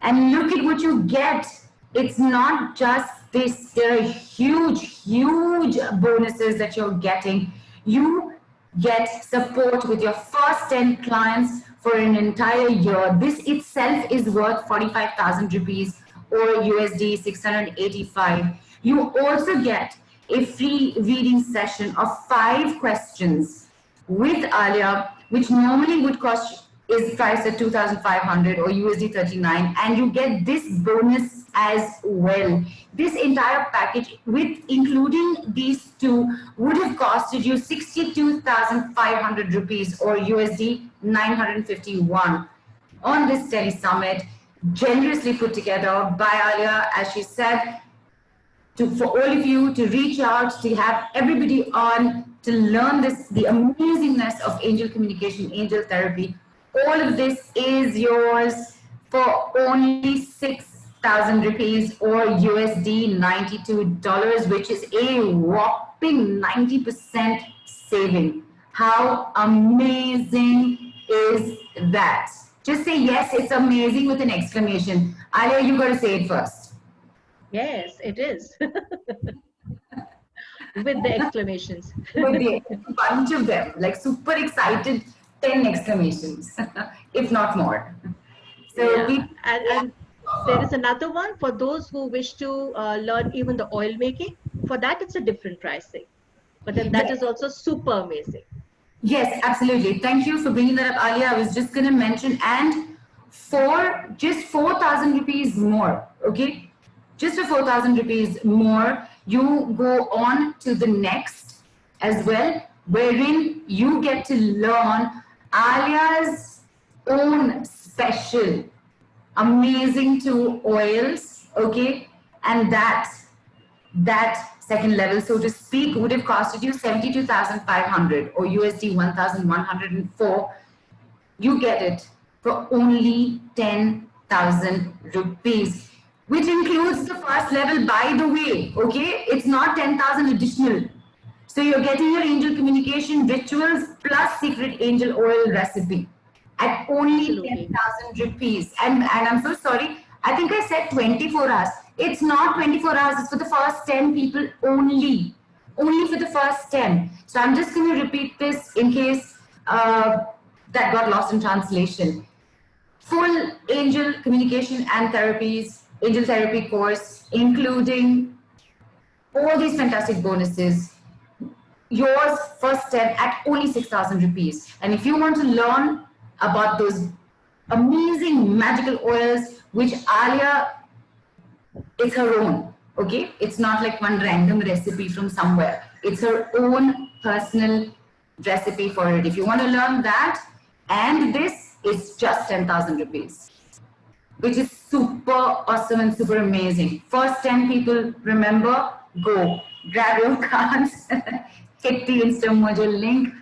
And look at what you get. It's not just this. There are huge bonuses that you're getting. You get support with your first 10 clients for an entire year. This itself is worth 45,000 rupees or USD 685. You also get a free reading session of 5 questions with Alia, which normally would cost, is priced at 2,500 or USD 39, and you get this bonus as well. This entire package, with including these two, would have costed you 62,500 rupees or USD 951 on this Tele Summit, generously put together by Alia, as she said, for all of you to reach out, to have everybody on, to learn this, the amazingness of angel communication, angel therapy. All of this is yours for only 6,000 rupees or USD $92, which is a whopping 90% saving. How amazing is that? Just say yes, it's amazing with an exclamation. Alia, you got to say it first. Yes, it is. With the exclamations. With a bunch of them, like super excited, 10 exclamations, if not more. So yeah. And there is another one for those who wish to learn even the oil making. For that, it's a different pricing. But then that is also super amazing. Yes, absolutely. Thank you for bringing that up, Alia. I was just going to mention, and for just 4,000 rupees more, okay? Just for 4,000 rupees more, you go on to the next as well, wherein you get to learn Alia's own special, amazing 2 oils, okay? And that second level, so to speak, would have costed you 72,500 or USD 1,104. You get it for only 10,000 rupees, which includes the first level, by the way, okay? It's not 10,000 additional. So you're getting your angel communication rituals plus secret angel oil recipe at only 10,000 rupees. And I'm so sorry, I think I said 24 hours. It's not 24 hours, it's for the first 10 people only. Only for the first 10. So I'm just going to repeat this in case that got lost in translation. Full angel communication and therapies, angel therapy course, including all these fantastic bonuses. Yours first 10 at only 6,000 rupees. And if you want to learn about those amazing magical oils, which Alia, it's her own, okay? It's not like one random recipe from somewhere. It's her own personal recipe for it. If you want to learn that, and this is just 10,000 rupees, which is super awesome and super amazing. First 10 people, remember, go. Grab your cards, hit the InstaMojo link.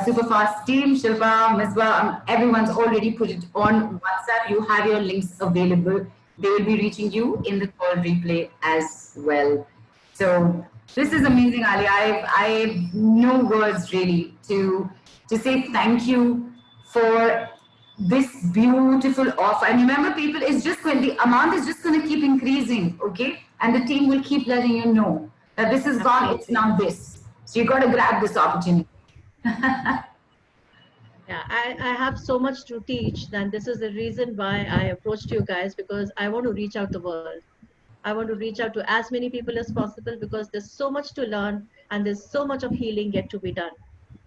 Super fast team, Shilpa, Misbah, everyone's already put it on WhatsApp. You have your links available. They will be reaching you in the call replay as well. So this is amazing, Ali. I have no words really to say thank you for this beautiful offer. And remember, people, it's just going, the amount is just going to keep increasing, okay? And the team will keep letting you know that this is gone, it's now this. So you got to grab this opportunity. Yeah, I have so much to teach, and this is the reason why I approached you guys, because I want to reach out the world. I want to reach out to as many people as possible, because there's so much to learn and there's so much of healing yet to be done.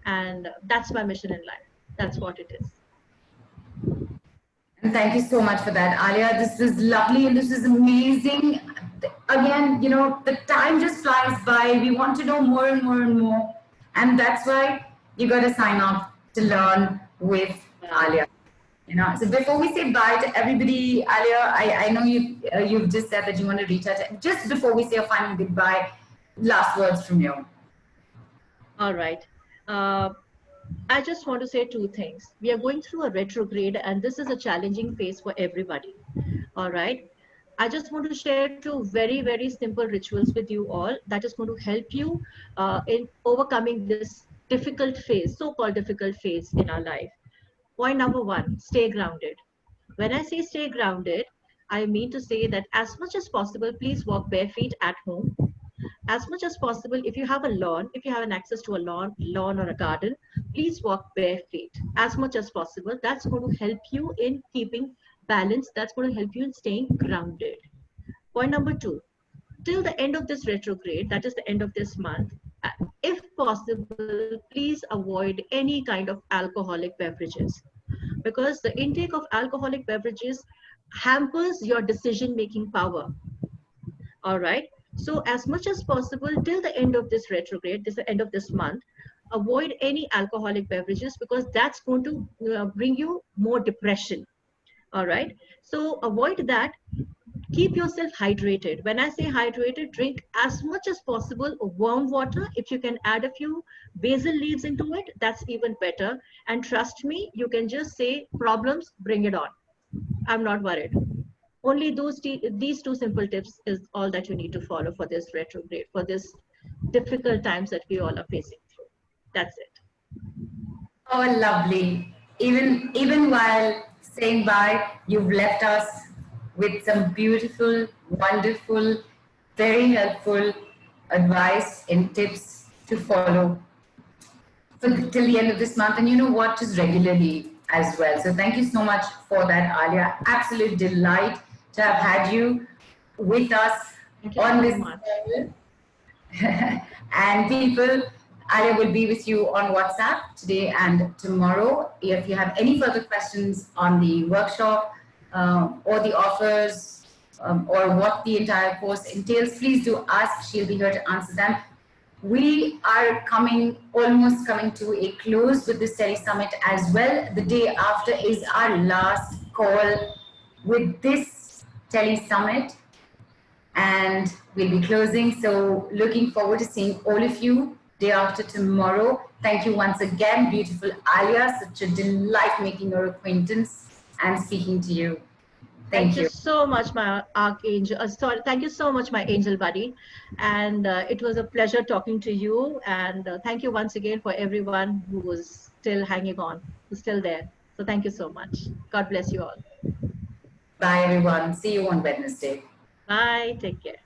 And that's my mission in life. That's what it is. And thank you so much for that, Alia. This was lovely and this is amazing. Again, you know, the time just flies by. We want to know more and more and more. And that's why you got to sign up to learn with Alia. You know, so before we say bye to everybody, Alia, I know you've just said that you want to reach out. Just before we say a final goodbye, last words from you. All right. I just want to say 2 things. We are going through a retrograde, and this is a challenging phase for everybody. All right. I just want to share 2 very, very simple rituals with you all that is going to help you in overcoming this difficult phase, so-called difficult phase in our life. Point number 1, stay grounded. When I say stay grounded, I mean to say that as much as possible, please walk bare feet at home as much as possible, if you have a lawn, if you have an access to a lawn or a garden, please walk bare feet as much as possible. That's going to help you in keeping balance. That's going to help you in staying grounded. Point number 2, till the end of this retrograde, that is the end of this month, if possible, please avoid any kind of alcoholic beverages, because the intake of alcoholic beverages hampers your decision-making power. All right. So as much as possible till the end of this retrograde, this is the end of this month, avoid any alcoholic beverages, because that's going to bring you more depression. All right. So avoid that. Keep yourself hydrated. When I say hydrated, drink as much as possible warm water. If you can add a few basil leaves into it, that's even better. And trust me, you can just say, problems, bring it on. I'm not worried. Only these 2 simple tips is all that you need to follow for this retrograde, for this difficult times that we all are facing through. That's it. Oh, lovely. Even while saying bye, you've left us with some beautiful, wonderful, very helpful advice and tips to follow till the end of this month. And you know what, just regularly as well. So thank you so much for that, Alia. Absolute delight to have had you with us on this channel. And people, Alia will be with you on WhatsApp today and tomorrow. If you have any further questions on the workshop or the offers or what the entire course entails, please do ask. She'll be here to answer them. We are almost coming to a close with this Tele Summit as well. The day after is our last call with this Tele Summit, and we'll be closing. So looking forward to seeing all of you day after tomorrow. Thank you once again, beautiful Alia. Such a delight making your acquaintance and speaking to you. Thank you so much, my archangel. Thank you so much, my angel buddy. And it was a pleasure talking to you. And thank you once again for everyone who was still hanging on, who's still there. So thank you so much. God bless you all. Bye, everyone. See you on Wednesday. Bye. Take care.